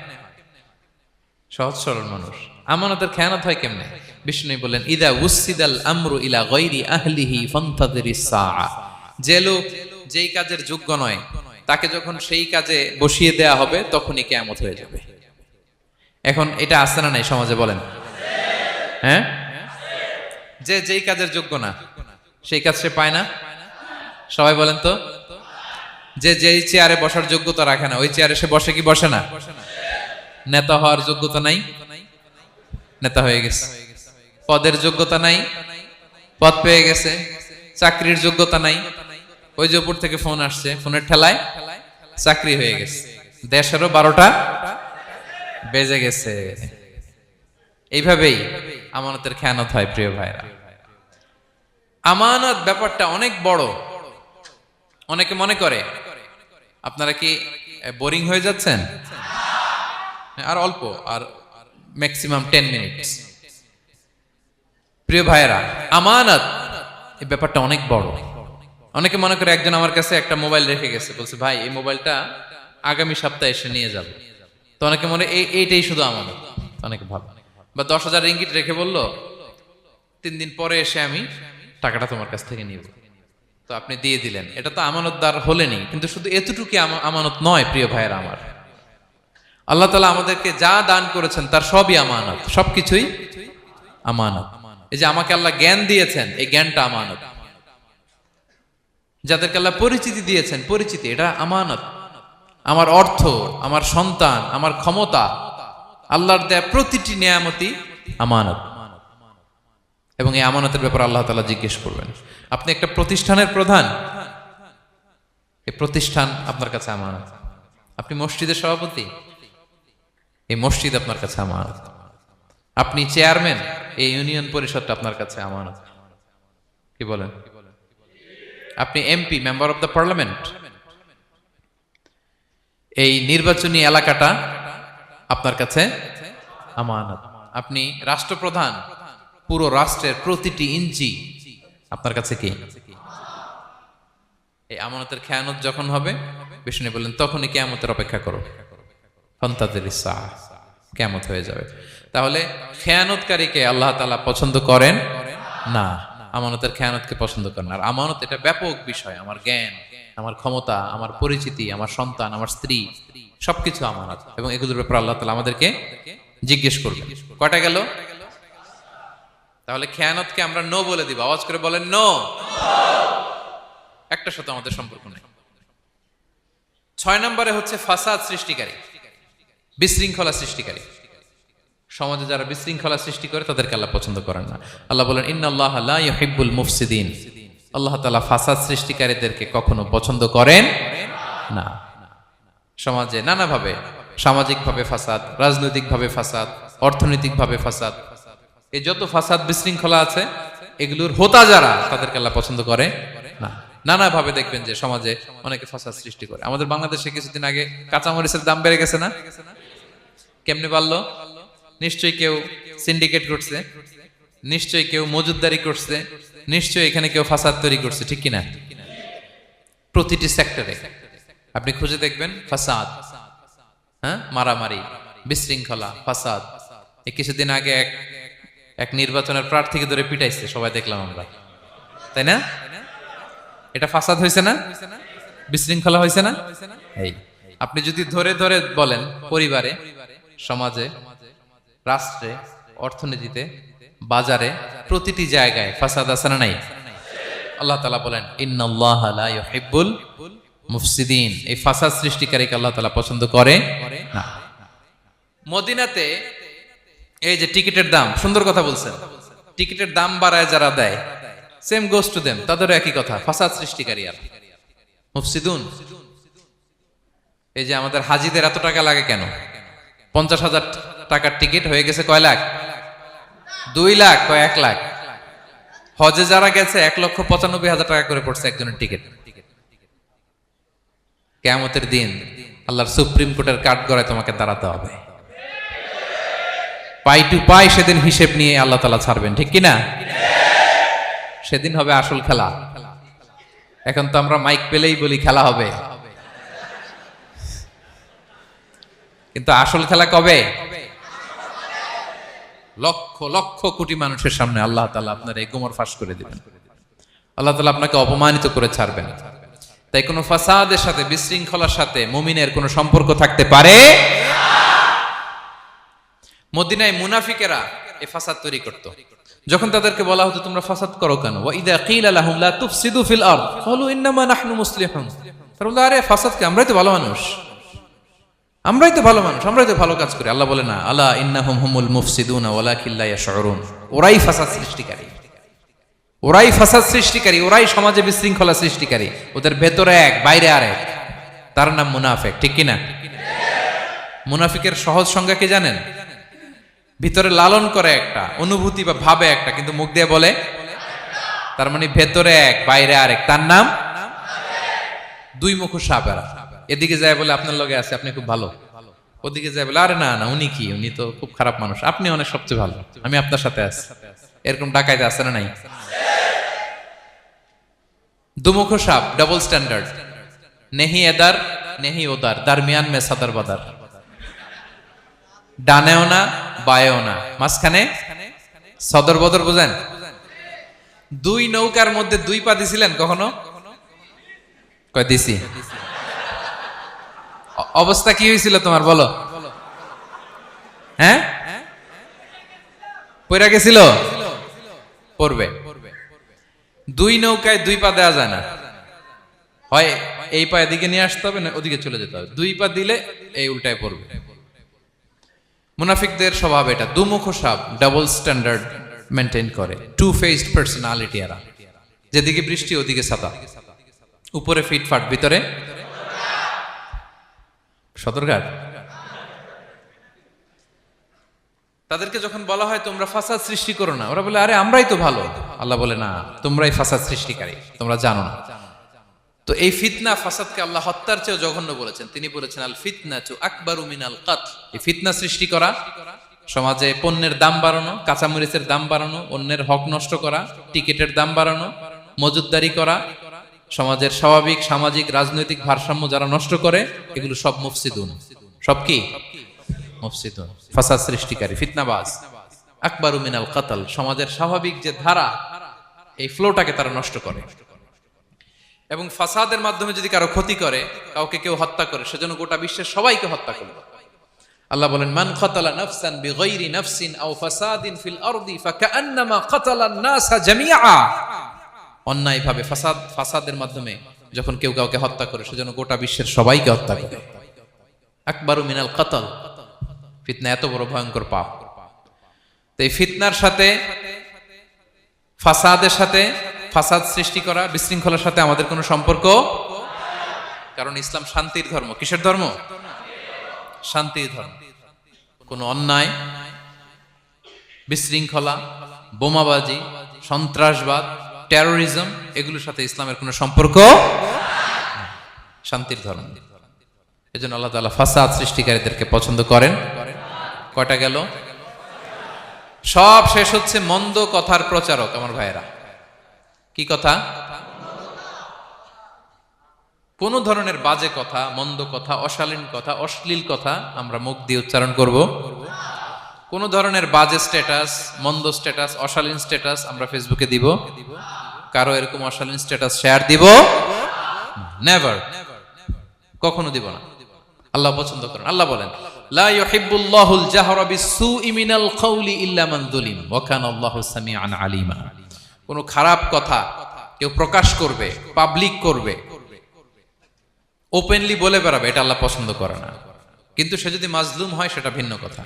সহজ সরল মানুষ, আমানতের খেয়ানত হয় কেমনে? বিষ্ণু বললেন, ইদা উসিদাল আমরু ইলা গায়রি আহলিহি ফান্তাযিরিস সাআ, যে লোক যেই কাজের যোগ্য নয় তাকে যখন সেই কাজে বসিয়ে দেয়া হবে তখনই কিয়ামত হয়ে যাবে। এখন এটা আছে না নাই সমাজে বলেন? হ্যাঁ, যে যেই কাজের যোগ্য না সেই কাজ সে পায় না। সবাই বলেন তো, যে যেই চেয়ারে বসার যোগ্যতা রাখে না ওই চেয়ারে সে বসে কি বসে না? নেতা হওয়ার যোগ্যতা নাই, নেতা হয়ে গেছে। পদের যোগ্যতা নাই, পদ পেয়ে গেছে। চাকরির যোগ্যতা নাই, ওই যে উপর থেকে ফোন আসছে, ফোনের ঠেলায় চাকরি হয়ে গেছে। দেশেরও 12টা বেজে গেছে। এইভাবেই আমানতের খেয়ানত হয়। প্রিয় ভাইরা, আমানত ব্যাপারটা অনেক বড়। অনেকে মনে করে, আপনারা কি বোরিং হয়ে যাচ্ছেন? আর অল্প, আর ম্যাক্সিমাম 10 মিনিটস। প্রিয় ভাইরা, আমানত এই ব্যাপারটা অনেক বড়। অনেকে মনে করে, একজন আমার কাছে একটা মোবাইল রেখে গেছে, বলছে ভাই এই মোবাইলটা আগামী সপ্তাহে এসে নিয়ে যাবে। তো অনেকে মনে এইটাই শুধু আমানত, অনেকে ভালো। বা 10,000 রিঙ্গিট রেখে বলল 3 দিন পরে এসে আমি টাকাটা তোমার কাছ থেকে নিব। তো আপনি দিয়ে দিলেন, এটা তো আমানতদার হলেনি। কিন্তু শুধু এতটুকু আমানত নয় প্রিয় ভাইয়েরা আমার। আল্লাহ তাআলা আমাদেরকে যা দান করেছেন তার সবই আমানত, সবকিছুই আমানত। এই যে আমাকে আল্লাহ জ্ঞান দিয়েছেন, এই জ্ঞানটা আমানত। যাদেরকে আল্লাহ পরিচিতি দিয়েছেন, পরিচিতি এটা আমানত। আমার অর্থ, আমার সন্তান, আমার ক্ষমতা, আল্লাহর দেয়া প্রতিটি নিয়ামতই আমানত। এবং এই আমানতের ব্যাপারে আল্লাহ তাআলা জিজ্ঞেস করবেন। আপনি একটা প্রতিষ্ঠানের প্রধান, এই প্রতিষ্ঠান আপনার কাছে আমানত। আপনি মসজিদের সভাপতি, এই মসজিদ আপনার কাছে আমানত। আপনি চেয়ারম্যান, এই ইউনিয়ন পরিষদটা আপনার কাছে আমানত। কি বলেন? আপনি MP, member of the parliament, এই নির্বাচনী এলাকাটা আপনার কাছে আমানত। আপনি রাষ্ট্রপ্রধান, পুরো রাষ্ট্রের প্রতিটি ইঞ্চি আপনার কাছে কি? এই আমানতের খেয়ানত যখন হবে, বিষ্ণু বললেন তখনই কিয়ামতের অপেক্ষা করো, ফান্তাযিরিস সাআ, কিয়ামত হয়ে যাবে। তাহলে খেয়ানতকারীকে আল্লাহ তাআলা পছন্দ করেন না, আমানতের খেয়ানতকে পছন্দ করেন। আর আমানত এটা ব্যাপক বিষয়। আমার জ্ঞান, আমার ক্ষমতা, আমার পরিচিতি, আমার সন্তান, আমার স্ত্রী, সবকিছু আমানত। এবং এগুলোর ব্যাপারে আল্লাহ তাআলা আমাদেরকে জিজ্ঞেস করবেন। কয়টা গেল? তাহলে খেয়ানতকে আমরা নো বলে দিব। আওয়াজ করে বলেন নো। একটার সাথে আমাদের সম্পর্ক নেই। 6 নম্বরে হচ্ছে ফাসাদ সৃষ্টিকারী, বিশৃঙ্খলা সৃষ্টিকারী। সমাজে যারা বিশৃঙ্খলা সৃষ্টি করে তাদেরকে আল্লাহ পছন্দ করেন না। আল্লাহ বলেন, ইন্নাল্লাহা লা ইউহিব্বুল মুফসিদিন। আল্লাহ তাআলা ফাসাদ সৃষ্টিকারীদেরকে কখনো পছন্দ করেন না। সমাজে নানাভাবে, সামাজিকভাবে ফাসাদ, রাজনৈতিকভাবে ফাসাদ, অর্থনৈতিকভাবে ফাসাদ, এই যত ফাসাদ বিশৃঙ্খলা আছে এগুলোর হোতা যারা, তাদেরকে আল্লাহ পছন্দ করে না। নানাভাবে দেখবেন যে সমাজে অনেকে ফাসাদ সৃষ্টি করে। আমাদের বাংলাদেশে কিছুদিন আগে কাঁচামরিচের দাম বেড়ে গেছে না? কেমনে বাড়লো? নিশ্চয়ই কেউ সিন্ডিকেট করছে, নিশ্চয়ই কেউ মজুদদারি করছে, নিশ্চয়ই এখানে কেউ ফাসাদ তৈরি করছে, ঠিক কিনা? প্রতিটি সেক্টরে আপনি খুঁজে দেখবেন ফাসাদ, হ্যাঁ, মারামারি, বিশৃঙ্খলা, ফাসাদ। এই কিছুদিন আগে এক নির্বাচনের প্রার্থীকে ধরে পিটাইছে, সবাই দেখলাম আমরা, তাই না? এটা ফাসাদ হয়েছে না? বিশৃঙ্খলা হয়েছে না? এই আপনি যদি ধরে ধরে বলেন, পরিবারে, সমাজে, রাষ্ট্রে, অর্থনীতিতে, বাজারে, প্রতিটি জায়গায় ফাসাদ আছে না নাই? আল্লাহ তাআলা বলেন, ইন্নাল্লাহা লা ইউহিব্বুল মুফসিদিন। এই ফাসাদ সৃষ্টিকারীকে আল্লাহ তাআলা পছন্দ করে না। মদিনাতে এই যে টিকিটের দাম, সুন্দর কথা বলছেন, টিকিটের দাম বাড়ায় যারা দেয়, সেম গোস টু দেম, তাদেরও একই কথা, ফাসাদ সৃষ্টিকারী আর মুফসিদুন। এই যে আমাদের হাজিদের এত টাকা লাগে কেন? 50,000 টাকার টিকিট হয়ে গেছে কয় লাখ? 2 লাখ, কয় 1 লাখ। হজে যারা গেছে 1,95,000 টাকা করে পড়ছে একজনের টিকিট। কিয়ামতের দিন আল্লাহর সুপ্রিম কোর্টের কাঠগড়ায় তোমাকে দাঁড়াতে হবে, পাই টু পাই। সেদিন হিসেব নিয়ে আল্লাহ তাআলা ছাড়বেন, ঠিক কিনা? সেদিন হবে আসল খেলা। এখন তো আমরা মাইক পেলেই বলি খেলা হবে, কিন্তু আসল খেলা কবে? লক্ষ লক্ষ কোটি মানুষের সামনে আল্লাহ তাআলা আপনার এই গোমর ফাঁস করে দিবেন। আল্লাহ তাআলা আপনাকে অপমানিত করে ছাড়বেন। তাই কোনো ফাসাদের সাথে, বিশৃঙ্খলার সাথে মুমিনের কোনো সম্পর্ক থাকতে পারে। মদিনায় মুনাফিকেরা এই ফাসাদ তৈরি করত। যখন তাদেরকে বলা হতো তোমরা ফাসাদ করো কেন, ওয়া ইযা কিলা লাহুম লা তুফসিদু ফিল আরদ ক্বালু ইন্নামা নাহনু মুসলিহুন, তারা বলল আরে ফাসাদ কি, আমরাই তো ভালো মানুষ, আমরাই তো ভালো মানুষ, আমরাই তো ভালো কাজ করি। আল্লাহ বলে না, আলা ইন্নাহুম হুমুল মুফসিদুনা ওয়ালাকিন লা ইয়াশউরুন, ওরাই ফাসাদ সৃষ্টিকারী, ওরাই ফাসাদ সৃষ্টিকারী, ওরাই সমাজে বিশৃঙ্খলা সৃষ্টিকারী। ওদের ভেতরে এক, বাইরে আরেক, তার নাম মুনাফিক। ঠিক কিনা? মুনাফিকের সহজ সংজ্ঞা কি জানেন? ভিতরে লালন করে একটা, অনুভূতি বা ভাবে একটা, কিন্তু মুখ দিয়ে বলে, তার মানে ভেতরে এক বাইরে আরেক, তার নাম দুই মুখো সাপেরা। এদিকে যায় বলে আপনার লগে আছে, আপনি খুব ভালো, ওদিকে যায় বলে আরে না না উনি কি, উনি তো খুব খারাপ মানুষ, আপনি অনেক সবচেয়ে ভালো, আমি আপনার সাথে আছি। এরকম ডাকাইতে আছে না নাই? দুমুখো সাপ, ডাবল স্ট্যান্ডার্ড, নেহি এদার নেহি ওদার, দারমিয়ান মে সাদার বাদার, ডানেও না বায়েও না, মাঝখানে সদর বদর। বুঝেন? দুই নৌকার মধ্যে দুই পা দিছিলেন কখনো? কয় দিছি। অবস্থা কি হয়েছিল তোমার বলো? হ্যাঁ, পড়ে গেছিল? পড়বে। দুই নৌকায় দুই পা দেওয়া যায় না, হয় এই পা এদিকে নিয়ে আসতে হবে, না ওদিকে চলে যেতে হবে। দুই পা দিলে এই উল্টায় পড়বে। মুনাফিকদের স্বভাব এটা, দুমুখো সাপ, ডাবল স্ট্যান্ডার্ড মেনটেন করে, টু ফেসড পার্সোনালিটি এরা। যেদিকে বৃষ্টি ওদিকে ছাতা, উপরে ফিটফাট, ভিতরে সদরঘাট। তাদেরকে যখন বলা হয় তোমরা ফাসাদ সৃষ্টি করো না, ওরা বলে আরে আমরাই তো ভালো। আল্লাহ বলে না, তোমরাই ফাসাদ সৃষ্টিকারী, তোমরা জানো না। তো এই ফিতনা, ফাসাদকে আল্লাহ হত্যার চেয়ে জঘন্য বলেছেন। তিনি বলেছেন আল ফিতনাতু আকবারু মিনাল কতল। এই ফিতনা সৃষ্টি করা, সমাজে পণ্যের দাম বাড়ানো, কাঁচামরিচের দাম বাড়ানো, অন্যের হক নষ্ট করা, টিকিটের দাম বাড়ানো, মজুদদারি করা, সমাজের স্বাভাবিক সামাজিক রাজনৈতিক ভারসাম্য যারা নষ্ট করে, এগুলো সব মুফসিদুন। সব কি? মুফসিদুন, ফাসাদ সৃষ্টিকারী, ফিতনাবাজ। আকবারু মিনাল কতল, সমাজের স্বাভাবিক যে ধারা, এই ফ্লোটাকে তারা নষ্ট করে। এবং ফাসাদের মাধ্যমে যদি কারো ক্ষতি করে, কাউকে কেউ হত্যা করে, সেজন্য গোটা বিশ্বের সবাইকে হত্যা করবে। আল্লাহ বলেন মান কাতালা নাফসান বিগাইরি নাফসিন আও ফাসাদিন ফিল আরদি ফাকান্নামা কাতালান নাসা জামিআ। অন্যায়ভাবে ফাসাদের মাধ্যমে যখন কেউ কাউকে হত্যা করে, সেজন্য গোটা বিশ্বের সবাইকে হত্যা করে। আকবারু মিনাল কতল, ফিতনা এত বড় ভয়ঙ্কর পাপ। তো এই ফিতনার সাথে, ফাসাদের সাথে, ফাসাদ সৃষ্টি করা, বিশৃঙ্খলার সাথে আমাদের কোনো সম্পর্ক, কারণ ইসলাম শান্তির ধর্ম। কিসের ধর্ম? শান্তির ধর্ম। কোন অন্যায়, বিশৃঙ্খলা, বোমাবাজি, সন্ত্রাসবাদ, টেরোরিজম, এগুলোর সাথে ইসলামের কোনো সম্পর্ক, শান্তির ধর্ম। এজন্য আল্লাহ তাআলা ফাসাদ সৃষ্টিকারীদেরকে পছন্দ করেন। কয়টা গেল? সব শেষ হচ্ছে মন্দ কথার প্রচারক। আমার ভাইয়েরা, কি কথা? কোন ধরনের বাজে কথা, মন্দ কথা, অশালীন কথা, অশ্লীল কথা আমরা মুখ দিয়ে উচ্চারণ করব। কোন ধরনের বাজে স্ট্যাটাস, মন্দ স্ট্যাটাস, অশালীন স্ট্যাটাস আমরা ফেসবুকে দিব? কারো এরকম অশালীন স্ট্যাটাস শেয়ার দিব? নেভার, কখনো দিব না। আল্লাহ পছন্দ করেন। আল্লাহ বলেন লা ইউহিব্বুল্লাহুল জাহরা বিসসুই মিনাল কওলি ইল্লা মান যুলিম ওয়া কানা আল্লাহু সামিআন আলিমা। কোন খারাপ কথা কেউ প্রকাশ করবে, পাবলিক করবে, ওপেনলি বলে বেড়াবে, এটা আল্লাহ পছন্দ করে না। কিন্তু সে যদি মাজলুম হয় সেটা ভিন্ন কথা।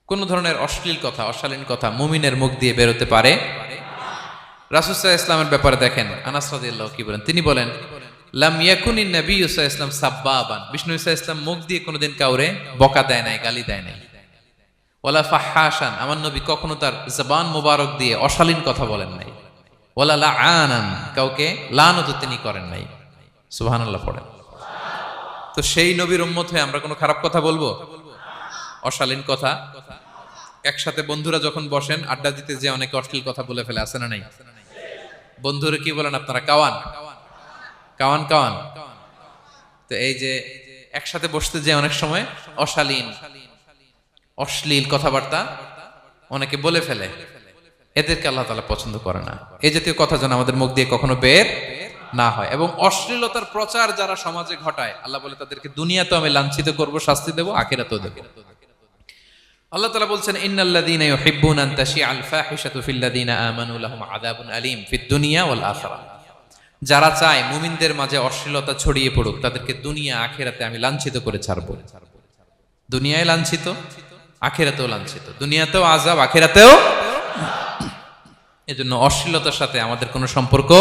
কোন ধরনের অশ্লীল কথা, অশালীন কথা মুমিনের মুখ দিয়ে বেরোতে পারে। রাসূল সাল্লাল্লাহু আলাইহি ওয়াসাল্লামের ব্যাপারে দেখেন, আনাস রাদিয়াল্লাহু কি বলেন, তিনি বলেন লাম ইয়াকুনিন নবিয়্যু সাল্লাল্লাহু আলাইহি ওয়াসাল্লাম সাব্বাবান। বিষ্ণু সাল্লাল্লাহু আলাইহি ওয়াসাল্লাম মুখ দিয়ে কোনোদিন কাউরে বকা দেয় নাই, গালি দেয় নাই। ওয়ালা ফাহাশান, আমার নবী কখনো তার জবান মোবারক দিয়ে অশালীন কথা বলেন নাই। ওয়ালা লাআনান, কাউকে লানত তিনি করেন নাই। সুবহানাল্লাহ পড়েন। তো সেই নবীর উম্মত হয়ে আমরা কোনো খারাপ কথা বলবো, অশালীন কথা? একসাথে বন্ধুরা যখন বসেন আড্ডা দিতে, যে অনেকে অশ্লীল কথা বলে ফেলে, আছে না নাই? বন্ধুরা কি বলেন আপনারা? Cowan Cowan Cowan. তো এই যে একসাথে বসতে যে অনেক সময় অশ্লীল কথাবার্তা অনেকে বলে ফেলে, এদেরকে আল্লাহ তাআলা পছন্দ করে না। এই জাতীয় কথা যেন আমাদের মুখ দিয়ে কখনো বের না হয়। এবং অশ্লীলতার প্রচার যারা সমাজে ঘটায়, আল্লাহ বলে তাদেরকে দুনিয়াতেও আমি লাঞ্ছিত করব, শাস্তি দেব, আখিরাতেও দেব। আল্লাহ তাআলা বলছেন, ইন্নাল্লাযীনা ইউহিব্বুনা আন তাশিআল ফাহিশাতু ফিল্লাযীনা আমানু লাহুম আযাবুন আলীম ফিদ দুনিয়া ওয়াল আখিরাহ। যারা চায় মুমিনদের মাঝে অশ্লীলতা ছড়িয়ে পড়ুক, তাদেরকে দুনিয়া আখিরাতে আমি লাঞ্ছিত করে ছাড়ব। দুনিয়ায় লাঞ্ছিত, আখিরাতেও লাঞ্ছিত, দুনিয়াতেও আযাব, আখিরাতেও। এজন্য অশ্লীলতার সাথে আমাদের কোনো সম্পর্ক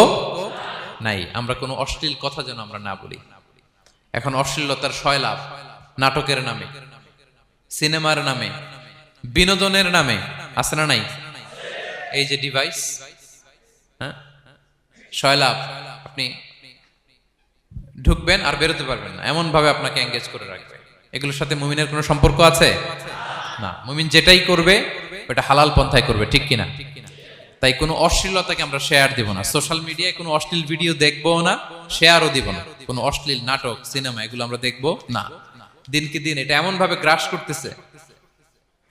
নাই। আমরা কোনো অশ্লীল কথা যেন আমরা না বলি। এখন অশ্লীলতার সয়লাভ, নাটকের নামে, সিনেমার নামে, বিনোদনের নামে আছে না নাই? এই যে ডিভাইস, হ্যাঁ, সয়লাভ, আপনি ঢুকবেন আর বেরোতে পারবেন না, এমন ভাবে আপনাকে এঙ্গেজ করে রাখবে। এগুলোর সাথে মুমিনের কোনো সম্পর্ক আছে না। মুমিন যেটাই করবে ওটা হালাল পন্থায় করবে, ঠিক কিনা? তাই কোনো অশ্লীলতাকে আমরা শেয়ার দিব না। সোশ্যাল মিডিয়ায় কোনো অশ্লীল ভিডিও দেখবো না, শেয়ারও দিব না। কোনো অশ্লীল নাটক, সিনেমা এগুলো আমরা দেখবো না। দিনকে দিন এটা এমন ভাবে গ্রাস করতেছে,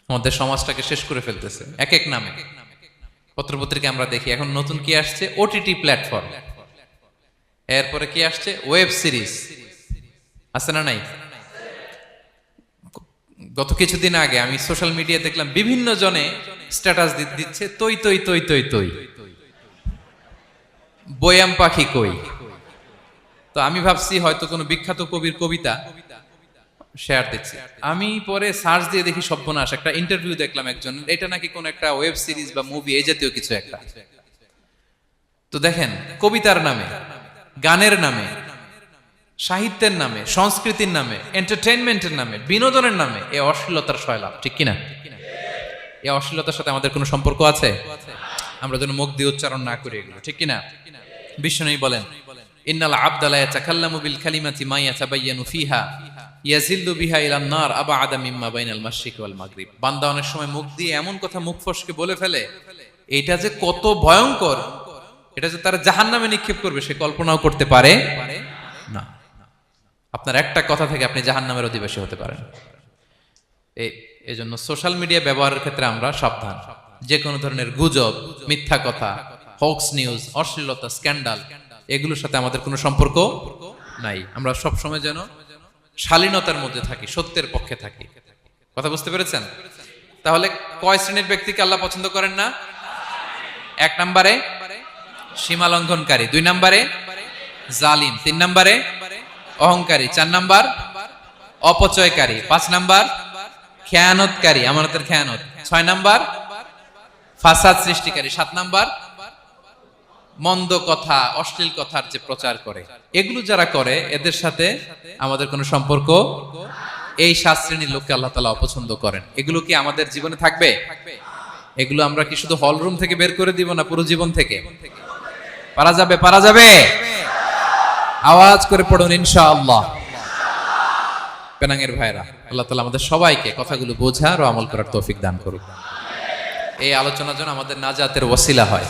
আমাদের সমাজটাকে শেষ করে ফেলতেছে এক এক নামে। পত্রপত্রিকা আমরা দেখি এখন নতুন কি আসছে, ওটিটি প্ল্যাটফর্ম। এরপরে কি আসছে, ওয়েব সিরিজ। আছে না নাই? গত কিছুদিন আগে আমি সোশ্যাল মিডিয়া দেখলাম বিভিন্ন জনে স্ট্যাটাস দিচ্ছে, তৈ তৈ তৈ তৈ তৈ, বয়াম পাখি কই। তো আমি ভাবছি হয়তো কোনো বিখ্যাত কবির কবিতা শেয়ার দিচ্ছে। আমি পরে সার্চ দিয়ে দেখি সর্বনাশ, একটা ইন্টারভিউ দেখলাম একজন, এটা নাকি কোন একটা ওয়েব সিরিজ বা মুভি এই জাতীয় কিছু একটা। তো দেখেন, কবিতার নামে, গানের নামে, সাহিত্যের নামে, সংস্কৃতির নামে, এন্টারটেইনমেন্টের নামে, বিনোদনের নামে এই অশ্লীলতার সয়লাভ, ঠিক কিনা? এই অশ্লীলতার সাথে আমাদের কোনো সম্পর্ক আছে? আমরা যেন মুখ দিয়ে উচ্চারণ না করি এগুলো, ঠিক কিনা? বিশ্বনবী বলেন, ইন্নাল আবদা লা ইয়াতাকাল্লামু বিল কালিমাতি মা ইয়াতাবায়ানু ফিহা ইয়াজিল্লু বিহা ইলান নার আবআদা মিম্মা বাইনাল মাশরিকি ওয়াল মাগরিব। বান্দা অনেক সময় মুখ দিয়ে এমন কথা মুখ ফসকে বলে ফেলে, এটা যে কত ভয়ঙ্কর, এটা যে তারা জাহান্নামে নিক্ষেপ করবে সে কল্পনাও করতে পারে না। আপনার একটা কথা থেকে আপনি জাহান্নামের অধিবাসী হতে পারেন। এই জন্য সোশ্যাল মিডিয়া ব্যবহারের ক্ষেত্রে আমরা সাবধান। যে কোনো ধরনের গুজব, মিথ্যা কথা, হক্স নিউজ, অশ্লীলতা, স্ক্যান্ডাল এগুলোর সাথে আমাদের কোনো সম্পর্ক নাই। আমরা সব সময় যেন শালীনতার মধ্যে থাকি, সত্যের পক্ষে থাকি। কথা বুঝতে পেরেছেন? তাহলে কয় শ্রেণীর ব্যক্তিকে আল্লাহ পছন্দ করেন না? 1 নম্বরে সীমা লঙ্ঘনকারী, 2 নম্বরে জালিম, 3 নম্বরে অহংকারী, 4 নম্বর অপচয়কারী, 5 নম্বর খেয়ানতকারী, আমানতের খেয়ানত, 6 নম্বর ফাসাদ সৃষ্টিকারী, 7 নম্বর মন্দ কথা, অশ্লীল কথার যে প্রচার করে। এগুলো যারা করে এদের সাথে আমাদের কোনো সম্পর্ক, এই 7 শ্রেণীর লোককে আল্লাহ তাআলা অপছন্দ করেন। এগুলো কি আমাদের জীবনে থাকবে? এগুলো আমরা কি শুধু হল রুম থেকে বের করে দিব না পুরো জীবন থেকে? পারা যাবে? পারা যাবে? আওয়াজ করে পড়ুন ইনশাআল্লাহ। পেনাঙ্গের ভাইরা, আল্লাহ তাআলা আমাদের সবাইকে কথাগুলো বোঝার ও আমল করার তৌফিক দান করুক। এই আলোচনা যেন আমাদের নাজাতের ওসিলা হয়।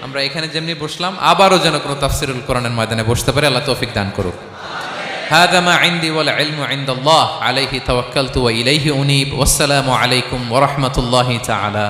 আমরা এখানে যেমনি বসলাম, আবারও যেন কোনো তাফসিরুল কোরআনের ময়দানে বসতে পারে, আল্লাহ তৌফিক দান করুক। হাযা মা ইনদি ওয়াল ইলমু ইনদাল্লাহ আলাইহি তাওয়াক্কালতু ওয়া ইলাইহি উনীব। ওয়াসসালামু আলাইকুম ওয়া রাহমাতুল্লাহি তাআলা।